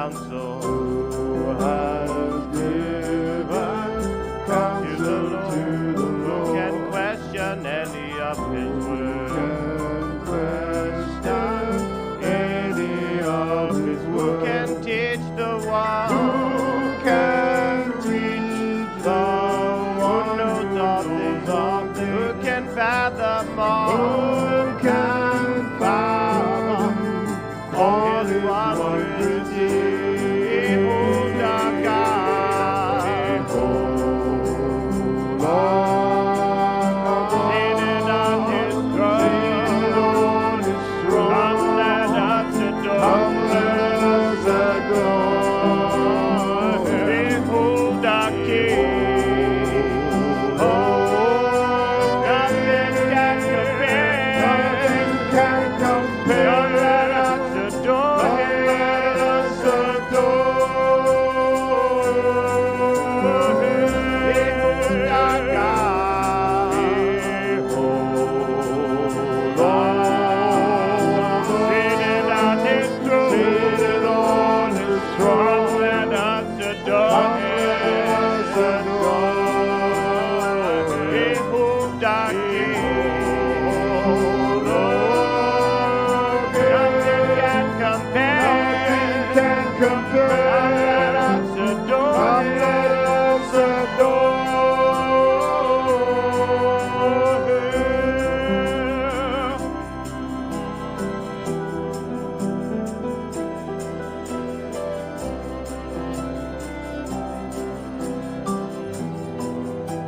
counsel. Who has given counsel to the Who Lord? can question any of his words? Can question any of his Who words? can teach the one? Who can teach the Who one knows all things? Who can fathom all? Who can fathom all his wondrous deeds? Behold our God, Behold our seated on his God, seated throne. on his throne. Come, let us adore. Come, let us adore. Behold our King. Nothing can compare. Nothing can compare. Come, let us adore Come, him. let us adore him. Behold our God. Behold our God, Seated on his throne. seated on his Come, throne. let us adore Come, him. let us adore him. Behold our King. Behold our Nothing God. can compare. Nothing can compare. Come, let us adore Come, him. let us adore him.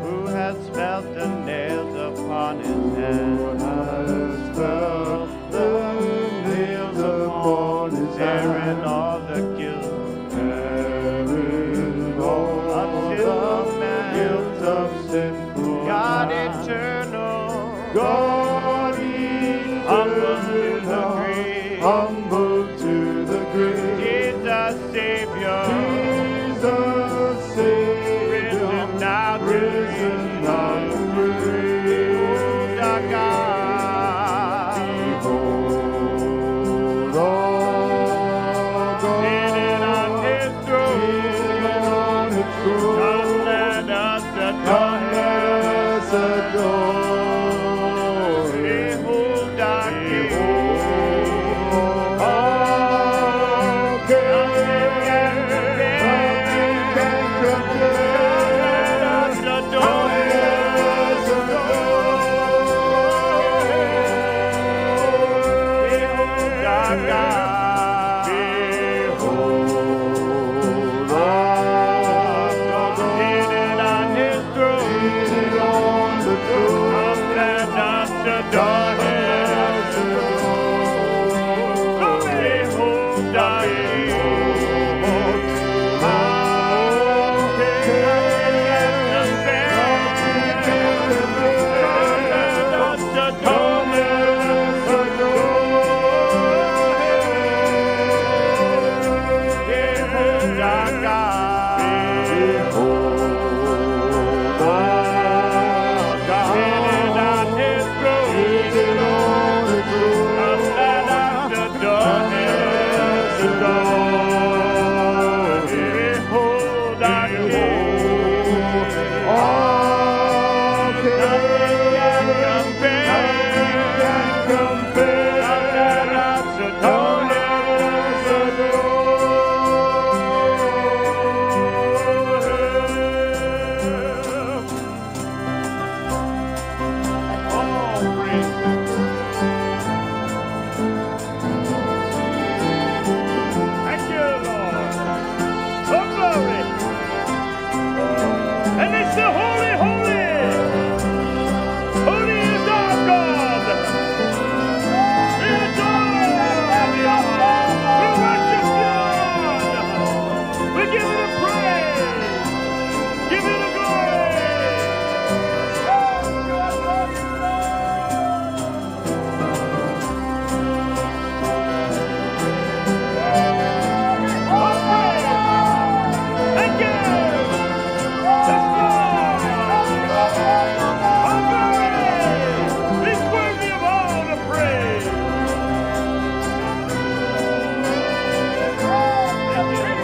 Who has felt the nails upon his Who hands? has felt the nails upon his Bearing hands? all the guilt Bearing all of the sinful man. guilt of sinful God man. eternal, God humble to the eternal, grave. humble to the grave. Jesus Savior, Jesus Savior, risen now to risen now to reign. Behold our God, Behold our God, seated on his throne. seated on his throne. Come, let us adore Come, him. let us adore him. Behold our King. Our King. Nothing can Nothing can compare. Let us adore Behold our God. Behold our God, Seated on his throne. seated on the throne. Come, let us adore him. Behold our King. Thank you.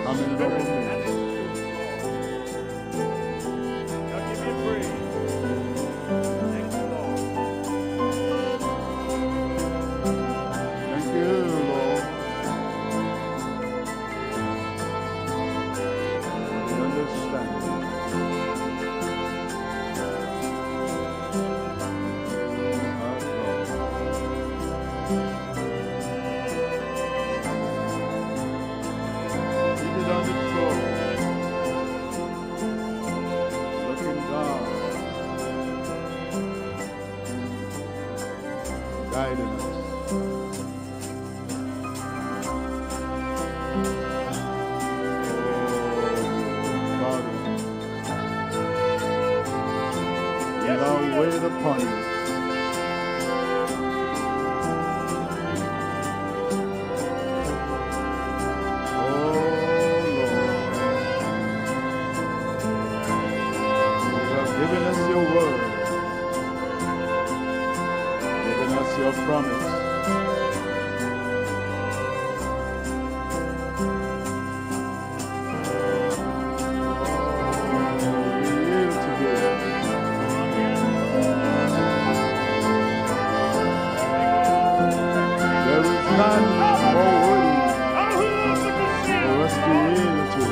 Come in our midst. God, give me praise. Thank you, Lord. Thank you, Lord. We understand. Seated on the throne, looking down, guiding us. Yes, Now He is. wait upon you. Oh Lord, you have given us your word, given us your promise. We yield to you. There is none more worthy Oh, who else could for see? us to yield to.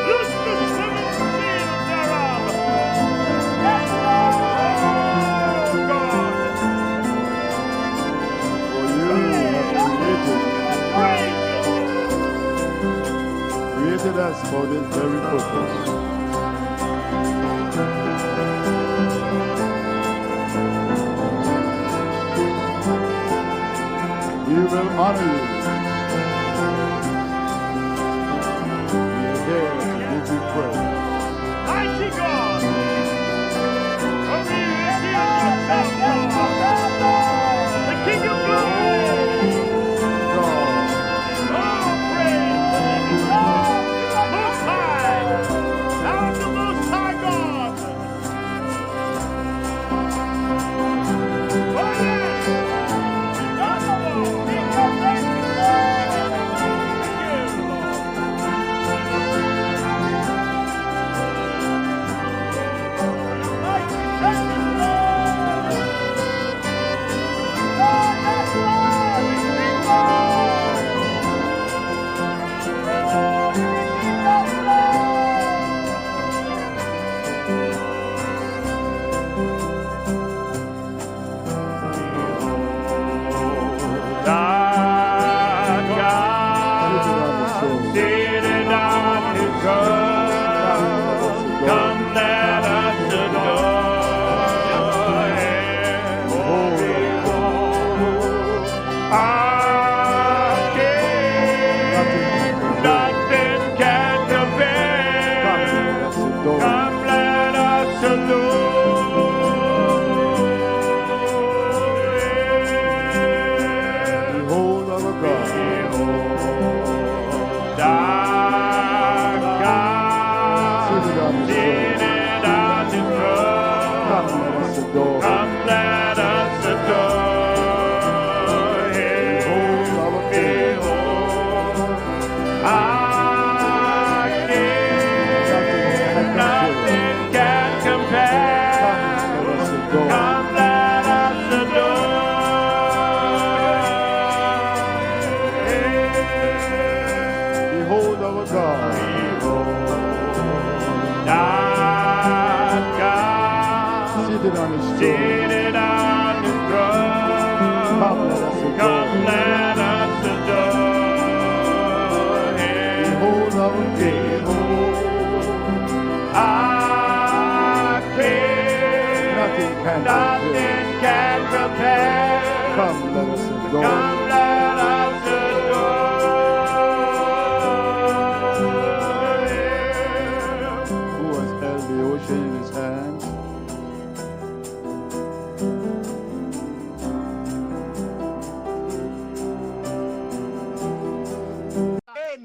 Loose the seven seals thereof. Oh, God. For you have created us for this very purpose. We will honor you. We are here to give you praise. Mighty God. Only you yourself, God. The King of glory. God, Oh, praise the living God. Most High. Thou art the Most High God. Oh, yes. God, Lord. Thank you, Lord. Come, let us adore Him. Behold, our King. Nothing can compare. Come, let us adore Him. behold our God. Behold, our God. Seated on his Seated on His Come, throne. let us adore. Come, let us adore Him. Behold our King. Behold, our King. Nothing can compare. Come, let us adore. Come, let us adore Him. Behold our God. Our God, Seated on his throne. seated on His throne. Come, let us adore. Come, let us adore Him. Behold our King. Behold, our King. Nothing can Nothing can compare. Come, let us adore. Come, let us adore Him. Who has held the ocean in his hands?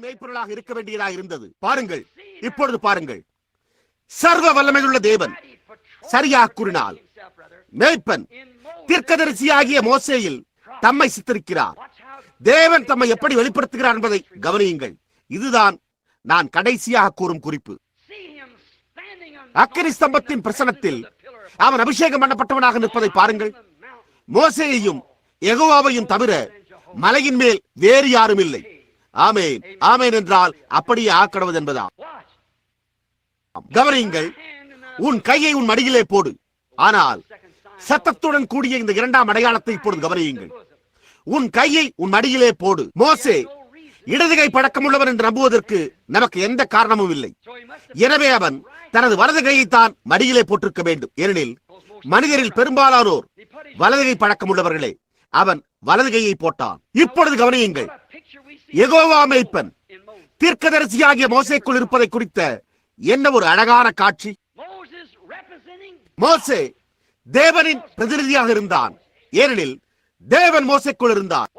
மெய்ப்பொருளாக இருக்க வேண்டியதாக இருந்தது. பாருங்கள், இப்பொழுது பாருங்கள், சர்வ வல்லமையுள்ள தேவன் சரியாக கூறினால் மேய்ப்பன் தீர்க்கதரிசியாகிய மோசேயில் தம்மை சித்தரிக்கிறார். தேவன் தம்மை எப்படி வெளிப்படுத்துகிறார் என்பதை கவனியுங்கள். இதுதான் நான் கடைசியாக கூறும் குறிப்பு. அக்கினி ஸ்தம்பத்தின் பிரசனத்தில் அவன் அபிஷேகம் பண்ணப்பட்டவனாக நிற்பதை பாருங்கள். மோசேயையும் யெகோவாவையும் தவிர மலையின் மேல் வேறு யாரும் இல்லை. ஆமேன். ஆமேன் என்றால் அப்படியே ஆக்கடுவது என்பதா. கவனியுங்கள். உன் கையை உன் மடியிலே போடு. ஆனால் சத்தத்துடன் கூடிய இந்த இரண்டாம் அடையாளத்தை இப்பொழுது கவனியுங்கள். உன் கையை உன் மடியிலே போடு. மோசே இடதுகை பழக்கமுள்ளவன் என்று நம்புவதற்கு நமக்கு எந்த காரணமும் இல்லை. எனவே அவன் தனது வலது கையைத்தான் மடியிலே போட்டிருக்க வேண்டும். ஏனெனில் மனிதரில் பெரும்பாலானோர் வலதுகை பழக்கமுள்ளவர்களே. அவன் வலது கையை போட்டான். இப்பொழுது கவனியுங்கள். யெகோவா மேய்ப்பன் தீர்க்கதரிசியாகிய மோசேக்குள் இருப்பதை குறித்த என்ன ஒரு அழகான காட்சி. மோசே தேவனின் பிரதிநிதியாக இருந்தான். ஏனெனில் தேவன் மோசேக்குள் இருந்தார்.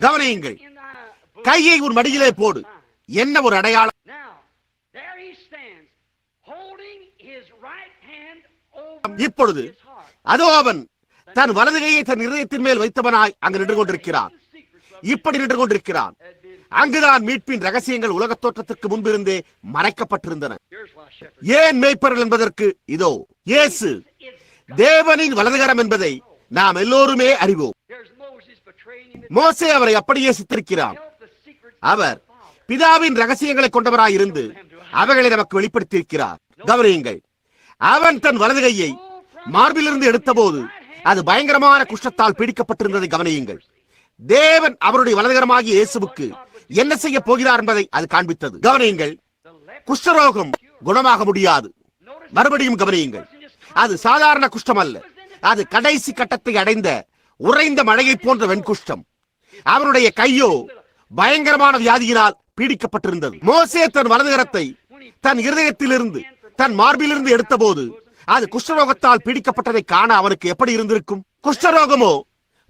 கவனியுங்கள். கையை உன் மடியிலே போடு. என்ன ஒரு அடையாளம். இப்பொழுது அதோ அவன் தன் வலது கையை தன் இதயத்தின் மேல் வைத்தவனாய் அங்கு நின்று கொண்டிருக்கிறான். இப்படி நின்று கொண்டிருக்கிறான். அங்குதான் மீட்பின் ரகசியங்கள் உலக தோற்றத்திற்கு முன்பிருந்தே மறைக்கப்பட்டிருந்தன. ஏன் மேய்ப்பர்கள் என்பதற்கு இதோ இயேசு தேவனின் வலதுகரம் என்பதை நாம் எல்லோருமே அறிவோம். மோசே அவரை அப்படியே சித்தரிக்கிறான். அவர் பிதாவின் ரகசியங்களை கொண்டவராய் இருந்து அவைகளை நமக்கு வெளிப்படுத்தியிருக்கிறார். கவனியுங்கள். அவன் தன் வலது கையை மார்பிலிருந்து எடுத்த போது அது பயங்கரமான குஷ்டத்தால் பீடிக்கப்பட்டிருந்ததை கவனியுங்கள். தேவன் அவருடைய வலதுகரமாகிய இயேசுவுக்கு என்ன செய்ய போகிறார் என்பதை அது காண்பித்தது. கவனியுங்கள். குஷ்டரோகம் குணமாக முடியாது. மறுபடியும் கவனியுங்கள். அது சாதாரண குஷ்டம் அல்ல. அது கடைசி கட்டத்தை அடைந்த உறைந்த மழையை போன்ற வெண்குஷ்டம். அவருடைய கையோ பயங்கரமான வியாதியினால் பீடிக்கப்பட்டிருந்தது. மோசே தன் வலதுகரத்தை தன் இருதயத்திலிருந்து தன் மார்பிலிருந்து எடுத்த போது அது குஷ்டரோகத்தால் பீடிக்கப்பட்டதை காண அவனுக்கு எப்படி இருந்திருக்கும்? குஷ்டரோகமோ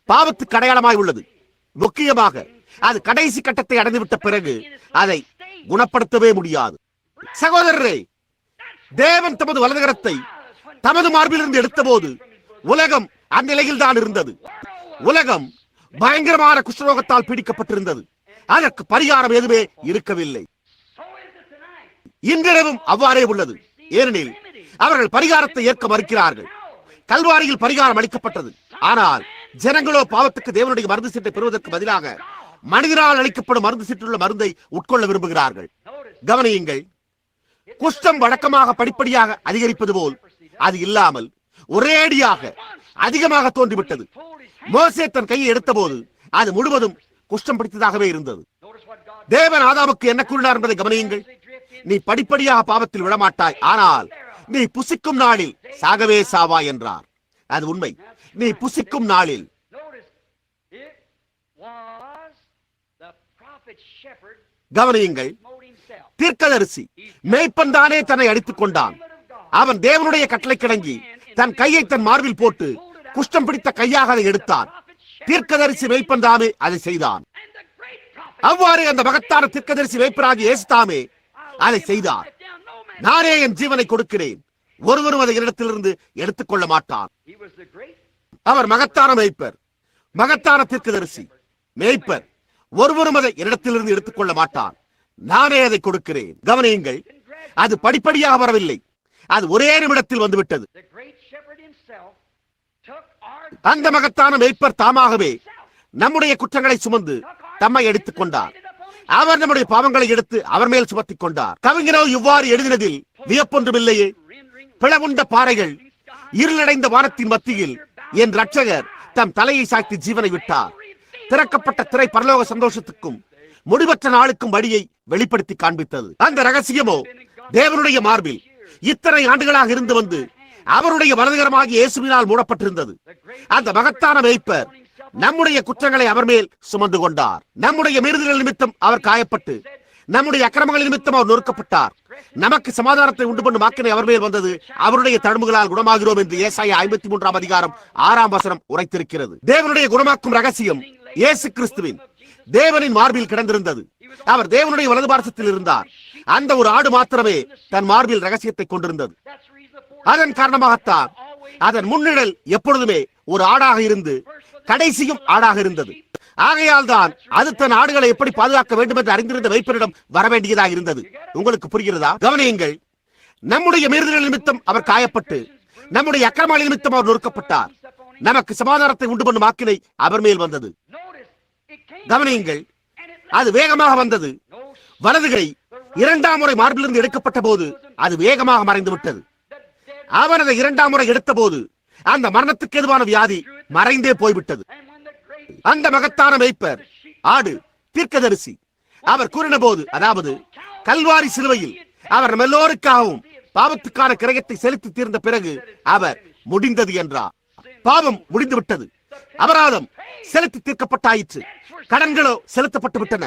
பாவத்துக்கு அடையாளமாய் உள்ளது. முக்கியமாக அது கடைசி கட்டத்தை அடைந்துவிட்ட பிறகு அதை குணப்படுத்தவே முடியாது. சகோதரரே, தேவன் தமது வலதுகரத்தை தமது மார்பிலிருந்து எடுத்த போது உலகம் அந்நிலையில் தான் இருந்தது. உலகம் பயங்கரமான குஷ்டரோகத்தால் பீடிக்கப்பட்டிருந்தது. அதற்கு பரிகாரம் எதுவே இருக்கவில்லை. இன்றிரவும் அவ்வாறே உள்ளது. ஏனெனில் அவர்கள் பரிகாரத்தை ஏற்க மறுக்கிறார்கள். கல்வாரியில் பரிகாரம் அளிக்கப்பட்டது. ஆனால் ஜனங்களோ பாவத்துக்கு தேவனுடைய மருந்து சீட்டை பெறுவதற்கு பதிலாக மனிதனால் அளிக்கப்படும் மருந்து சீட்டுள்ள மருந்தை உட்கொள்ள விரும்புகிறார்கள். கவனியுங்கள். குஷ்டம் வழக்கமாக படிப்படியாக அதிகரிப்பது போல் அது இல்லாமல் ஒரேடியாக அதிகமாக தோன்றிவிட்டது. மோசே தன் கையை எடுத்த போது அது முழுவதும் குஷ்டம் பிடித்ததாகவே இருந்தது. தேவன் ஆதாமுக்கு என்ன கூறினார் என்பதை கவனியுங்கள். நீ படிப்படியாக பாவத்தில் விழமாட்டாய், ஆனால் நீ புசிக்கும் நாளில் சாகவே சாவாய் என்றார். அது உண்மை. நீ புசிக்கும் நாளில். கவனியுங்கள். தீர்க்கதரிசி மேய்ப்பன் தானே தன்னை அடித்துக் கொண்டான். அவன் தேவனுடைய கட்டளை கிடங்கி தன் கையை தன் மார்பில் போட்டு குஷ்டம் பிடித்த கையாக அதை எடுத்தான். தீர்க்கதரிசி மேய்ப்பன் தாமே அதை செய்தான். அவ்வாறு அந்த மகத்தான தீர்க்கதரிசி மேய்ப்பராகிய இயேசு தாமே அதை செய்தார். நானே என் ஜீவனை கொடுக்கிறேன், ஒருவரும் அதை என்னிடத்திலிருந்து எடுத்துக் கொள்ள மாட்டான். அவர் மகத்தான மேய்ப்பர், மகத்தான தீர்க்கதரிசி மேய்ப்பர். ஒருவரும் அதை என்னிடத்திலிருந்து எடுத்துக் கொள்ள மாட்டான். நானே அதை கொடுக்கிறேன். கவனியுங்கள். அது படிப்படியாக வரவில்லை. அது ஒரே நிமிடத்தில் வந்துவிட்டது. அந்த மகத்தான மேய்ப்பர் தாமாகவே நம்முடைய குற்றங்களை சுமந்து தம்மை எடுத்துக் கொண்டார். அவர் நம்முடைய பாவங்களை எடுத்து அவர் மேல் சுமத்திக் கொண்டார். கவிஞரோ இவ்வாறு எழுதினதில் வியப்பொன்றுமில்லையே. பிளவுண்ட பாறைகள், இருளடைந்த வானத்தின் மத்தியில் என் ரட்சகர் தம் தலையை சாய்த்து ஜீவனை விட்டார். திறக்கப்பட்ட திரை பரலோக சந்தோஷத்துக்கும் முடிவற்ற நாளுக்கும் வழியை வெளிப்படுத்தி காண்பித்தது. அந்த ரகசியமோ தேவனுடைய மார்பில் இத்தனை ஆண்டுகளாக இருந்து வந்து அவருடைய வலதுகரமாகிய இயேசுவினால் மூடப்பட்டிருந்தது. அந்த மகத்தான மேய்ப்பர் நம்முடைய குற்றங்களை அவர் மேல் சுமந்து கொண்டார். நம்முடைய மீறுதல்கள் நிமித்தம் அவர் காயப்பட்டு, நம்முடைய அக்கிரமங்கள் நிமித்தம் அவர் நொறுக்கப்பட்டார். நமக்கு சமாதானத்தை உண்டு பண்ணும் ஆக்கினை அவர் மேல் வந்தது. அவருடைய தழும்புகளால் குணமாகிறோம் என்று ஏசாயா 53 அதிகாரம் 6 வசனம் உரைத்திருக்கிறது. தேவனுடைய குணமாக்கும் ரகசியம் இயேசு கிறிஸ்துவின் தேவனின் மார்பில் கிடந்திருந்தது. அவர் தேவனுடைய வலது பார்சத்தில் இருந்தார். அந்த ஒரு ஆடு மாத்திரமே தன் மார்பில் ரகசியத்தை கொண்டிருந்தது. அதன் காரணமாகத்தான் அதன் முன்னிழல் எப்பொழுதுமே ஒரு ஆடாக இருந்து கடைசியும் ஆடாக இருந்தது. ஆகையால் தான் அது தன் ஆடுகளை எப்படி பாதுகாக்க வேண்டும் என்று அறிந்திருந்த வைப்பரிடம் வரவேண்டியதாக இருந்தது. உங்களுக்கு புரிகிறதா? கவனியுங்கள். நம்முடைய மீறுதல் நிமித்தம் அவர் காயப்பட்டு, நம்முடைய அக்கிரம நிமித்தம் அவர் நொறுக்கப்பட்டார். நமக்கு சமாதானத்தை உண்டு பண்ணும் ஆக்கினை அவர் மேல் வந்தது. கவனியுங்கள், அது வேகமாக வந்தது. வலதுகை இரண்டாம் முறை மார்பிலிருந்து எடுக்கப்பட்ட போது அது வேகமாக மறைந்து விட்டது. அவர் அதை இரண்டாம் முறை எடுத்த போது அந்த மரணத்துக்கு எதுவான வியாதி மறைந்தே போய்விட்டது. அந்த மகத்தான மேய்ப்பர், ஆடு, தீர்க்கதரிசி, அவர் கூறின போது, அதாவது கல்வாரி சிலுவையில் அவர் நம்ம எல்லோருக்காகவும் பாவத்துக்கான கிரயத்தை செலுத்தி தீர்ந்த பிறகு அவர் முடிந்தது என்றார். பாவம் முடிந்து விட்டது. அபராதம் செலுத்தி தீர்க்கப்பட்டாயிற்று. கடன்களோ செலுத்தப்பட்டு விட்டன.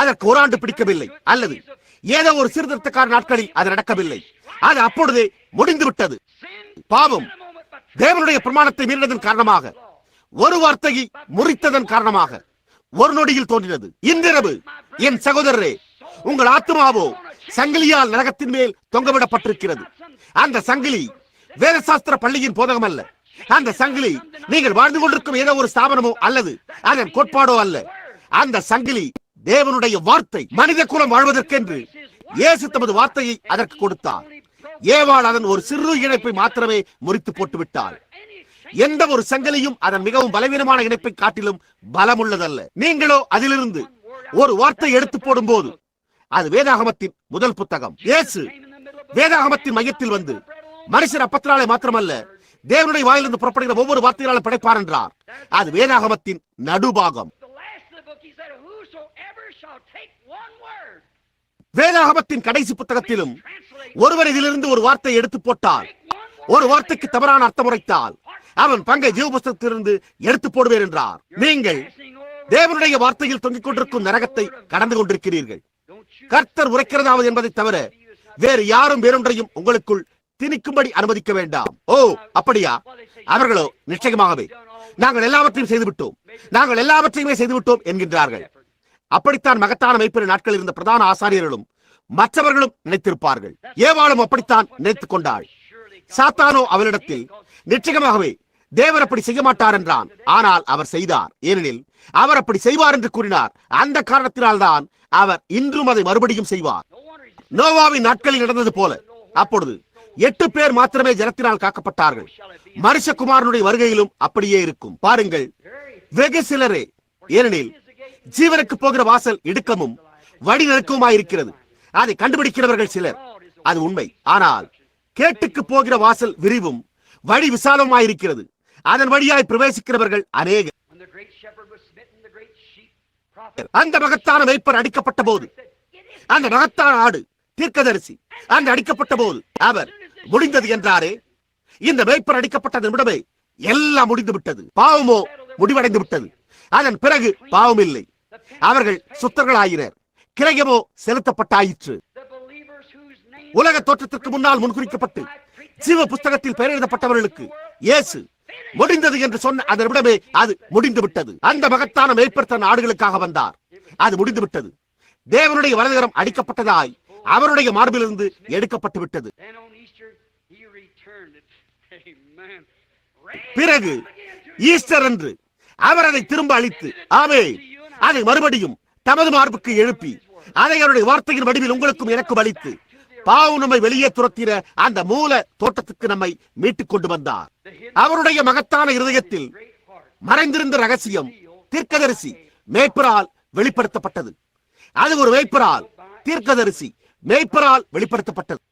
அதற்கு ஒரு ஆண்டு பிடிக்கவில்லை, அல்லது ஏதோ ஒரு சீர்திருத்தக்கார நாட்களில் அது நடக்கவில்லை. அது அப்பொழுதே முடிந்து விட்டது. பாவம் தேவனுடைய பிரமாணத்தை மீறினதன் காரணமாக, ஒரு வார்த்தையை முறித்ததன் காரணமாக ஒரு நொடியில் தோன்றினது. இன்றிரவு என் சகோதரரே, உங்கள் ஆத்மாவோ சங்கிலியால் நரகத்தின் மேல் தொங்கவிடப்பட்டிருக்கிறது. அந்த சங்கிலி வேதசாஸ்திர பள்ளியின் போதகம் அல்ல. அந்த சங்கிலி நீங்கள் வாழ்ந்து கொண்டிருக்கும் ஏதோ ஒரு ஸ்தாபனமோ அல்லது அதன் கோட்பாடோ அல்ல. அந்த சங்கிலி தேவனுடைய வார்த்தை. மனித குலம் வாழ்வதற்கென்று இயேசு தமது வார்த்தையை அதற்கு கொடுத்தார். ஏவாள் அதன் ஒரு சிறு இணைப்பை மாத்திரமே முறித்து போட்டு விட்டாள். எந்த ஒரு சங்கிலியும் அதன் மிகவும் பலவீனமான இணைப்பை காட்டிலும் பலமுள்ளதல்ல. நீங்களோ அதிலிருந்து ஒரு வார்த்தை எடுத்து போடும் போது, அது வேதாகமத்தின் முதல் புத்தகம். இயேசு வேதாகமத்தின் மையத்தில் வந்து மனுஷர் அப்பத்தினாலே மாத்திரமல்ல, தேவனுடைய வாயிலிருந்து புறப்படுகிற ஒவ்வொரு வார்த்தையாலும் படைப்பார் என்றார். அது வேதாகமத்தின் நடுபாகம். வேதாகமத்தின் கடைசி புத்தகத்திலும் ஒருவர் இதிலிருந்து ஒரு வார்த்தை எடுத்து போட்டால், ஒரு வார்த்தைக்கு தவறான அர்த்தம் உரைத்தால், அவன் பங்கை ஜீவ புத்தகத்திலிருந்து எடுத்து போடுவேன் என்றார். நீங்கள் தேவனுடைய வார்த்தையில் தொங்கிக் கொண்டிருக்கும் நரகத்தை கடந்து கொண்டிருக்கிறீர்கள். கர்த்தர் உரைக்கிறதாவது என்பதை தவிர வேறு யாரும் வேறொன்றையும் உங்களுக்குள் திணிக்கும்படி அனுமதிக்க வேண்டாம். ஓ, அப்படியா? அவர்களோ நிச்சயமாகவே நாங்கள் எல்லாவற்றையும் செய்துவிட்டோம், நாங்கள் எல்லாவற்றையுமே செய்துவிட்டோம் என்கின்றார்கள். அப்படித்தான் மகத்தான மேய்ப்பரின் நாட்களில் இருந்த பிரதான ஆசாரியர்களும் மற்றவர்களும் நினைத்திருப்பார்கள். ஏவாளும் அப்படித்தான் நினைத்துக் கொண்டாள். சாத்தானோ அவளிடத்தில் நிச்சயமாகவே தேவர் அப்படி செய்ய மாட்டார் என்றான். ஆனால் அவர் செய்தார். ஏனெனில் அவர் அப்படி செய்வார் என்று கூறினார். அந்த காரணத்தினால்தான் அவர் இன்றும் அதை மறுபடியும் செய்வார். நோவாவின் நாட்களில் நடந்தது போல அப்பொழுது 8 பேர் மாத்திரமே ஜலத்தினால் காக்கப்பட்டார்கள். மனுஷகுமாரனுடைய வருகையிலும் அப்படியே இருக்கும். பாருங்கள், வெகு சிலரே. ஏனெனில் ஜீவனுக்கு போகிற வாசல் இடுக்கமும் வழி நெருக்கமாயிருக்கிறது. அதை கண்டுபிடிக்கிறவர்கள் சிலர், அது உண்மை. ஆனால் கேட்டுக்கு போகிற வாசல் விரிவும் வழி விசாலமாயிருக்கிறது. அதன் வழியாய் பிரவேசிக்கிறவர்கள் அநேகர். அந்த மகத்தான மேய்ப்பர் அடிக்கப்பட்ட போது, அந்த மகத்தான ஆடு தீர்க்கதரிசி அந்த அடிக்கப்பட்ட போது அவர் முடிந்தது என்றாரே. இந்த மேய்ப்பர் அடிக்கப்பட்ட நிமிடமே எல்லாம் முடிந்து விட்டது. பாவமோ முடிவடைந்து விட்டது. அதன் பிறகு பாவம் இல்லை. அவர்கள் சுத்தர்களாயினர். கிரயமோ செலுத்தப்பட்டாயிற்று. உலக தோற்றத்திற்கு முன்னால் முன்குறிக்கப்பட்டு ஜீவ புஸ்தகத்தில் பெயர் எழுதப்பட்டவர்களுக்கு இயேசு முடிந்தது என்று சொன்ன அந்த நிமிடமே அது முடிந்து விட்டது. அந்த மகத்தான மேய்ப்பர் தன் ஆடுகளுக்காக வந்தார். அது முடிந்து விட்டது. தேவனுடைய வலதுகரம் அடிக்கப்பட்டதாய் அவருடைய மார்பிலிருந்து எடுக்கப்பட்டு விட்டது. பிறகு ஈஸ்டர் அன்று அவர் அதை திரும்ப அளித்து, ஆமென், அதை மறுபடியும் தமது மார்புக்கு எழுப்பி அதை அவருடைய வார்த்தையின் வடிவில் உங்களுக்கும் எனக்கும் அளித்து பாவம் நம்மை வெளியே துரத்தின அந்த மூல தோட்டத்துக்கு நம்மை மீட்டுக் கொண்டு வந்தார். அவருடைய மகத்தான இருதயத்தில் மறைந்திருந்த ரகசியம் தீர்க்கதரிசி மேய்ப்பரால் வெளிப்படுத்தப்பட்டது. அது ஒரு மேய்ப்பரால், தீர்க்கதரிசி மேய்ப்பரால் வெளிப்படுத்தப்பட்டது.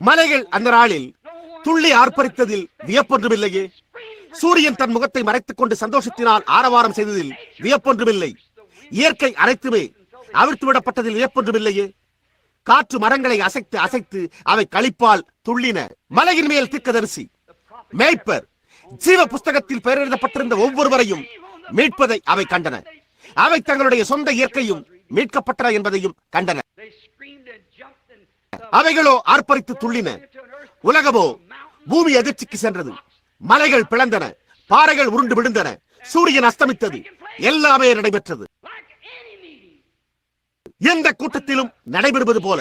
மலைகள் அந்த நாளில் துள்ளி ஆர்ப்பரித்ததில் வியப்பொன்றுமில்லையே. சூரியன் தன் முகத்தை மறைத்துக் கொண்டு சந்தோஷத்தினால் ஆரவாரம் செய்ததில் வியப்பொன்றுமில்லை. இயற்கை அனைத்துமே அவிழ்த்து விடப்பட்டதில் வியப்பொன்றுமில்லையே. காற்று மரங்களை அசைத்து அசைத்து அவை களிப்பால் துள்ளின. மலையின் மேல் தீர்க்கதரிசி மேய்ப்பர் ஜீவ புஸ்தகத்தில் பெயர் எழுதப்பட்டிருந்த ஒவ்வொருவரையும் மீட்பதை அவை கண்டன. அவை தங்களுடைய சொந்த இயற்கையும் மீட்கப்பட்டன என்பதையும் கண்டன. அவைகளோ ஆர்ப்பரித்து துள்ளின. உலகமோ பூமி அதிர்ச்சிக்கு சென்றது. மலைகள் பிளந்தன, பாறைகள் உருண்டு விழுந்தன, சூரியன் அஸ்தமித்தது. எல்லாமே நடைபெற்றது. எந்த கூட்டத்திலும் நடைபெறுவது போல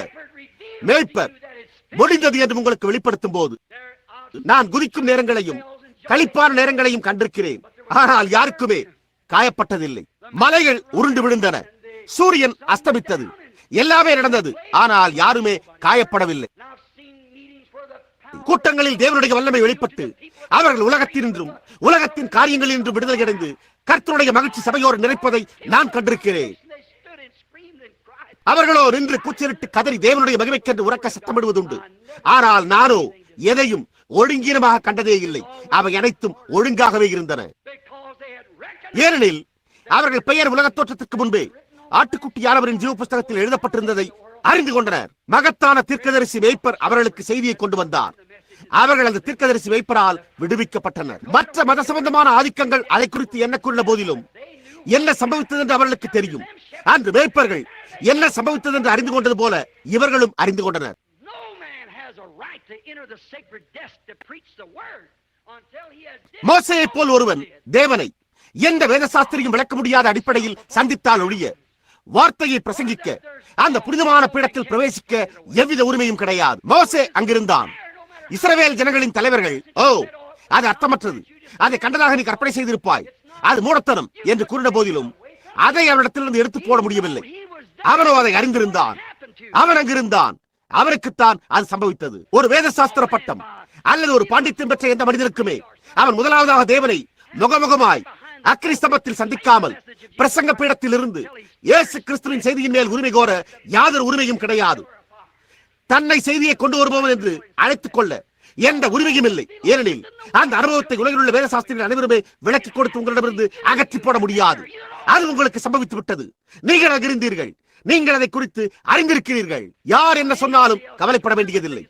மேய்ப்பர் முடிந்தது என்று உங்களுக்கு வெளிப்படுத்தும் போது நான் குதிக்கும் நேரங்களையும் களிப்பான நேரங்களையும் கண்டிருக்கிறேன். ஆனால் யாருக்குமே காயப்பட்டதில்லை. மலைகள் உருண்டு விழுந்தன, சூரியன் அஸ்தமித்தது, எல்லாமே நடந்தது. ஆனால் யாருமே காயப்படவில்லை. கூட்டங்களில் தேவனுடைய வல்லமை வெளிப்பட்டு அவர்கள் உலகத்தினின்றும் உலகத்தின் காரியங்களினின்றும் விடுதலை அடைந்து கர்த்தருடைய மகிழ்ச்சி சபையோடு நிறைப்பதை நான் கண்டிருக்கிறேன். அவர்களோ நின்று கூச்சலிட்டு கதறி தேவனுடைய மகிமைக்கென்று உறக்க சத்தமிடுவதுண்டு. ஆனால் நானோ எதையும் ஒழுங்கீனமாக கண்டதே இல்லை. அவை அனைத்தும் ஒழுங்காகவே இருந்தன. ஏனெனில் அவர்கள் பெயர் உலகத் தோற்றத்திற்கு முன்பே ஆட்டுக்குட்டியானவரின் ஜீவ புஸ்தகத்தில் எழுதப்பட்டிருந்ததை அறிந்து கொண்டனர். மகத்தான தீர்க்கதரிசி மேய்ப்பர் அவர்களுக்கு செய்தியை கொண்டு வந்தார். அவர்கள் அந்த தீர்க்கதரிசி மேய்ப்பரால் விடுவிக்கப்பட்டனர். மற்ற மத சம்பந்தமான ஆதிக்கங்கள் அதை குறித்து என்ன கூறின போதிலும் என்ன சம்பவித்தது என்று அவர்களுக்கு தெரியும். அன்று மேய்ப்பர்கள் என்ன சம்பவித்தது என்று அறிந்து கொண்டது போல இவர்களும் அறிந்து கொண்டனர். மோசேயை போல் ஒருவன் தேவனை எந்த வேதசாஸ்திரியும் விளக்க முடியாத அடிப்படையில் சந்தித்தால் ஒழிய வார்த்தையை பிரசங்கிக்க அந்த புனிதமான பீடத்தில் பிரவேசிக்க எவ்வித உரிமையும் கிடையாது. மோசே அங்கிருந்தான். இஸ்ரவேல் ஜனங்களின் தலைவர்கள், ஓ அது அர்த்தமற்றது, அதை கண்டதாக நீ கற்பனை செய்திருப்பாய், அது மூடத்தனம் என்று கூறின போதிலும் அதை அவனிடத்திலிருந்து எடுத்து போட முடியவில்லை. அவனோ அதை அறிந்திருந்தான். அவன் அங்கிருந்தான். அவனுக்குத்தான் அது சம்பவித்தது. ஒரு வேத சாஸ்திர பட்டம் அல்லது ஒரு பாண்டித்யம் பெற்ற எந்த மனிதனுக்குமே அவன் முதலாவதாக தேவனை முகமுகமாய் அக்கிரிஸ்தபத்தில் சந்திக்காமல் பிரசங்க பீடத்தில் இருந்து இயேசு கிறிஸ்துவின் செய்தியின் மேல் உரிமை கோர யாதொரு உரிமையும் கிடையாது. தன்னை செய்தியை கொண்டு வருபவன் என்று அழைத்துக் கொள்ள எந்த உரிமையும் இல்லை. ஏனெனில் அந்த அனுபவத்தை உலகில் உள்ள வேத சாஸ்திரிகள் அனைவருமே விளக்கி கொடுத்து உங்களிடமிருந்து அகற்றி போட முடியாது. அது உங்களுக்கு சம்பவித்து விட்டது. நீங்கள் அறிந்தீர்கள். நீங்கள் அதை குறித்து அறிந்திருக்கிறீர்கள். யார் என்ன சொன்னாலும் கவலைப்பட வேண்டியதில்லை.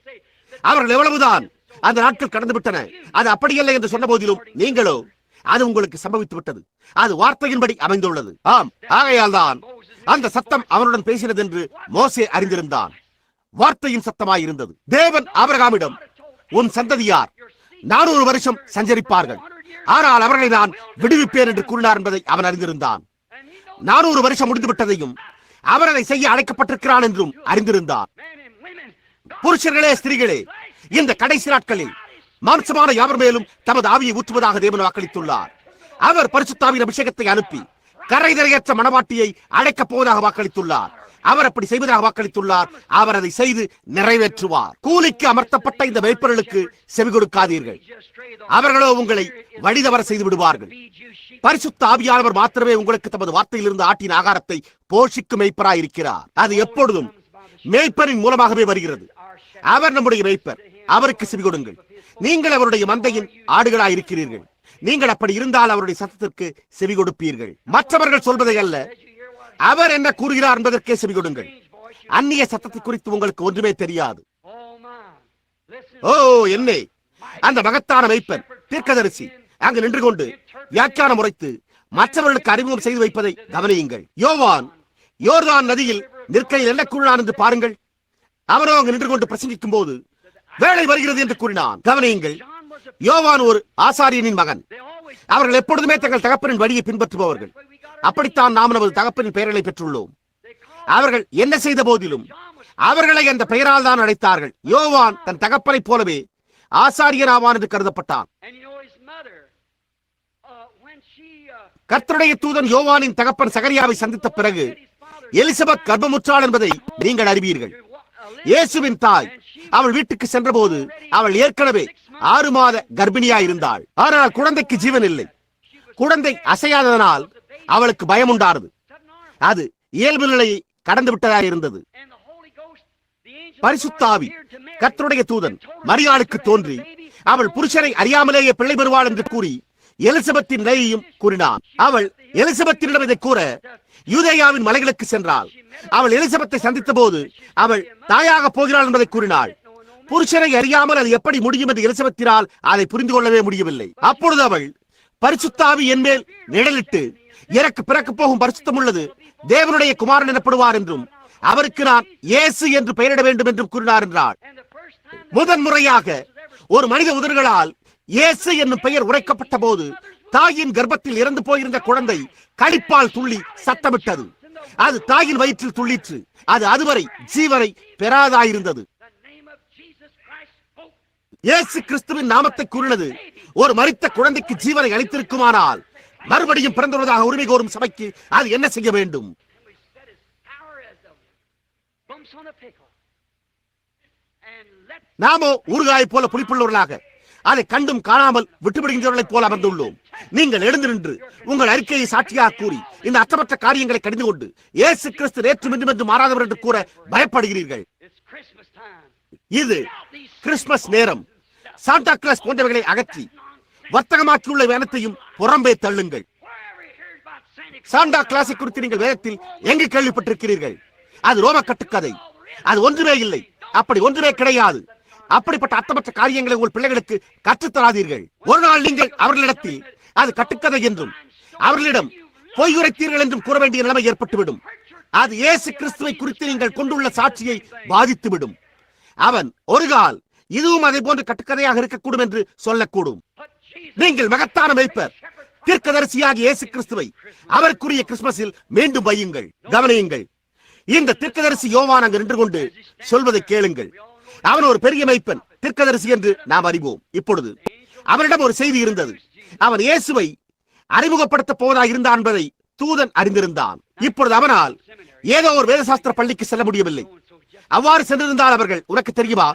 அவர்கள் எவ்வளவுதான் அந்த நாட்கள் கடந்து விட்டன, அது அப்படியல்ல என்று சொன்ன போதிலும் நீங்களோ அது உங்களுக்கு சம்பவித்து விட்டது. அது வார்த்தையின்படி அமைந்துள்ளது. ஆம், ஆகையால் தான் அந்த சத்தம் அவனுடன் பேசினது என்று மோசே அறிந்திருந்தான். வார்த்தையின் சத்தமாயிருந்தது. தேவன் ஆபிரகாமிடம், உன் சந்ததியார் 400 வருஷம் சஞ்சரிப்பார்கள், ஆனால் அவர்களை நான் விடுவிப்பேன் என்று கூறினார் என்பதை அவன் அறிந்திருந்தான். 400 வருஷம் முடிந்து விட்டதையும் அவர் அதை செய்ய அழைக்கப்பட்டிருக்கிறான் என்றும் அறிந்திருந்தார். புருஷர்களே, ஸ்திரீகளே, இந்த கடைசி நாட்களில் மாம்சமான யாவர் மேலும் தமது ஆவியை ஊற்றுவதாக தேவன் வாக்களித்துள்ளார். அவர் பரிசுத்தாவின் அபிஷேகத்தை அனுப்பி கரைதரையற்ற மனவாட்டியை அழைக்கப் போவதாக வாக்களித்துள்ளார். அவர் அப்படி செய்வதாக வாக்களித்துள்ளார். அவர் அதை செய்து நிறைவேற்றுவார். கூலிக்கு அமர்த்தப்பட்ட இந்த மேய்ப்பர்களுக்கு செவி கொடுக்காதீர்கள். அவர்களோ உங்களை வழிதவர செய்து விடுவார்கள். பரிசுத்த ஆவியானவர் மாத்திரமே உங்களுக்கு தமது வார்த்தையிலிருந்து ஆட்டின் ஆகாரத்தை போஷிக்கும் மேய்ப்பராய் இருக்கிறார். அது எப்பொழுதும் மேய்ப்பரின் மூலமாகவே வருகிறது. அவர் நம்முடைய மேய்ப்பர். அவருக்கு செவி கொடுங்கள். நீங்கள் அவருடைய மந்தையின் ஆடுகளாய் இருக்கிறீர்கள். நீங்கள் அப்படி இருந்தால் அவருடைய சத்தத்திற்கு செவி கொடுப்பீர்கள். மற்றவர்கள் சொல்வதை அல்ல, அவர் என்ன கூறுகிறார் என்பதற்கே செவி கொடுங்கள். அந்நிய சத்தத்தை குறித்து உங்களுக்கு ஒன்றுமே தெரியாது. ஓ என்னே, அந்த மகத்தான மேய்ப்பன் தீர்க்கதரிசி அங்கு நின்று கொண்டு வியாக்கியானம் உரைத்து மற்றவர்களுக்கு அறிமுகம் செய்து வைப்பதை கவனியுங்கள். யோவான் யோர்தான் நதியில் நிற்கையில் என்ன கூறினான் என்று பாருங்கள். அவரோ அங்கு நின்று கொண்டு பிரசங்கிக்கும் போது வேலை வருகிறது என்று கூறினான். கவனியுங்கள், யோவான் ஒரு ஆசாரியனின் மகன். அவர்கள் எப்பொழுதுமே தங்கள் தகப்பனின் வழியை பின்பற்றுபவர்கள். அப்படித்தான் நாம் நமது தகப்பனின் பெயர்களை பெற்றுள்ளோம். அவர்கள் என்ன செய்த போதிலும் அவர்களை அந்த பெயரால் தான் அழைத்தார்கள். யோவான் தன் தகப்பனைப் போலவே ஆசாரியனாவான் என்று கருதப்பட்டான். கர்த்தருடைய தூதன் யோவானின் தகப்பன் சகரியாவை சந்தித்த பிறகு எலிசபெத் கர்ப்பமுற்றாள் என்பதை நீங்கள் அறிவீர்கள். இயேசுவின் தாய் அவள் வீட்டுக்கு சென்ற போது அவள் ஏற்கனவே 6 மாத கர்ப்பிணியாயிருந்தாள். ஆனால் குழந்தைக்கு ஜீவன் இல்லை. குழந்தை அசையாததனால் அவளுக்கு பயம் உண்டானது. அது இயல்பு நிலையை கடந்து விட்டதாயிருந்தது. பரிசுத்த ஆவி கர்த்தருடைய தூதன் மரியாளுக்கு தோன்றி அவள் புருஷனை அறியாமலேயே பிள்ளை பெறுவாள் என்று கூறி எலிசபெத்தின் நிலையையும் கூறினான். அவள் எலிசபெத்தினிடம் இதை கூற யூதேயாவின் மலைகளுக்கு சென்றாள். அவள் எலிசபெத்தை சந்தித்த போது அவள் தாயாக போகிறாள் என்பதை கூறினாள். புருஷனை அறியாமல் அது எப்படி முடியும் என்று எலிசபெத்தினால் அதை புரிந்து கொள்ளவே முடியவில்லை. அப்பொழுது அவள், பரிசுத்த ஆவி என்மேல் நிழலிட்டு எனக்கு பிறக்க போகும் பரிசுத்தம் உள்ளது, தேவனுடைய குமாரன் எனப்படுவார் என்றும் அவருக்கு நான் இயேசு என்று பெயரிட வேண்டும் என்றும் கூறினார் என்றாள். முதன் முறையாக ஒரு மனித உதடுகளால் இயேசு என்னும் பெயர் உரைக்கப்பட்ட போது தாயின் கர்ப்பத்தில் இறந்து போயிருந்த குழந்தை களிப்பால் துள்ளி சத்தமிட்டது. அது தாயின் வயிற்றில் துள்ளிற்று. அது அதுவரை ஜீவனை பெறாதாயிருந்தது. இயேசு கிறிஸ்துவின் நாமத்தை கூறினது ஒரு மரித்த குழந்தைக்கு ஜீவனை அளித்திருக்குமானால் மறுபடியும் பிறந்துள்ளதாக உரிமை கோரும் சபைக்கு அது என்ன செய்ய வேண்டும்? நாமோ ஊறுகாயை போல புளிப்புள்ளவர்களாக அதை கண்டும் காணாமல் விட்டுவிடுகின்றவர்களைப் போல அமர்ந்துள்ளோம். நீங்கள் எழுந்து நின்று உங்கள் அறிக்கையை சாட்சியாக கூறி இந்த அற்றமற்ற காரியங்களை கடிந்து கொண்டு இயேசு கிறிஸ்து நேற்று இன்றும் என்று மாறாதவர் என்று கூற பயப்படுகிறீர்கள். இது கிறிஸ்துமஸ் நேரம். சாண்டா கிளாஸ் போன்றவைகளை அகற்றி வர்த்தகமாக்கியுள்ள வேனத்தையும் புறம்பே தள்ளுங்கள். சாண்டா கிளாஸை குறித்து நீங்கள் வேதத்தில் எங்கு கேள்விப்பட்டிருக்கிறீர்கள்? அது ரோம கட்டுக்கதை. அது ஒன்றுமே இல்லை. அப்படி ஒன்றுமே கிடையாது. அப்படிப்பட்ட அர்த்தமற்ற காரியங்களை உங்கள் பிள்ளைகளுக்கு கற்றுத்தராதீர்கள். ஒரு நாள் நீங்கள் அவர்களிடத்தில் அது கட்டுக்கதை என்றும் அவர்களிடம் பொய் உரைத்தீர்கள் என்றும் கூற வேண்டிய நிலைமை ஏற்பட்டுவிடும். அது இயேசு கிறிஸ்துவை குறித்து நீங்கள் கொண்டுள்ள சாட்சியை பாதித்துவிடும். அவன் ஒரு கால் இதுவும் அதை போன்ற கட்டுக்கதையாக இருக்கக்கூடும் என்று சொல்லக்கூடும். நீங்கள் மகத்தான மேய்ப்பர் தீர்க்கதரிசியாக இயேசு கிறிஸ்துவை அவருக்குரிய கிறிஸ்துமஸில் மீண்டும் வையுங்கள். கவனியுங்கள். இந்த தீர்க்கதரிசி யோவான் அங்கு நின்று கொண்டு சொல்வதை கேளுங்கள். அவன் ஒரு பெரிய மேய்ப்பன், தீர்க்கதரிசி என்று நாம் அறிவோம். இப்பொழுது அவனிடம் ஒரு செய்தி இருந்தது. அவன் இயேசுவை அறிமுகப்படுத்த போவதாக இருந்தான் என்பதை தூதன் அறிந்திருந்தான். இப்பொழுது அவனால் ஏதோ ஒரு வேதசாஸ்திர பள்ளிக்கு செல்ல முடியவில்லை. அவ்வாறு சென்றிருந்தால் அவர்கள், உனக்கு தெரியுமா,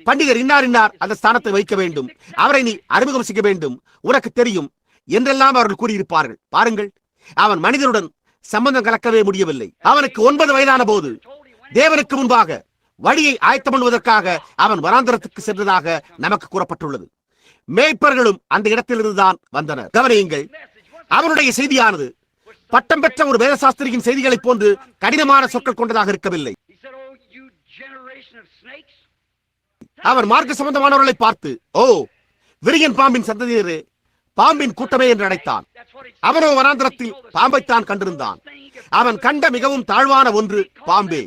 பண்டிதர் இன்னார் இன்னார் அந்த ஸ்தானத்தை வைக்க வேண்டும், அவரை நீ அறிமுகம் செய்ய வேண்டும், உனக்கு தெரியும் என்றெல்லாம் அவர்கள் கூறியிருப்பார்கள். பாருங்கள், அவன் மனிதனுடன் சம்பந்தம் கலக்கவே முடியவில்லை. அவனுக்கு 9 வயதான போது தேவனுக்கு முன்பாக வழியை ஆயத்தம் பண்ணுவதற்காக அவன் வனாந்தரத்துக்கு சென்றதாக நமக்கு கூறப்பட்டுள்ளது. மேய்ப்பர்களும் அந்த இடத்திலிருந்துதான் வந்தனர். கவனியுங்கள், அவனுடைய செய்தியானது பட்டம் பெற்ற ஒரு வேதசாஸ்திரியின் செய்திகளைப் போன்று கடினமான சொற்கள் கொண்டதாக இருக்கவில்லை. அவர் மார்க்க சம்பந்தமானவர்களை பார்த்து, ஓ விரியன் பாம்பின் சந்ததியரே, பாம்பின் கூட்டமே என்று அழைத்தான். அவனோ வனாந்தரத்தில் பாம்பைத்தான் கண்டிருந்தான். அவன் கண்ட மிகவும் தாழ்வான ஒன்று பாம்பே.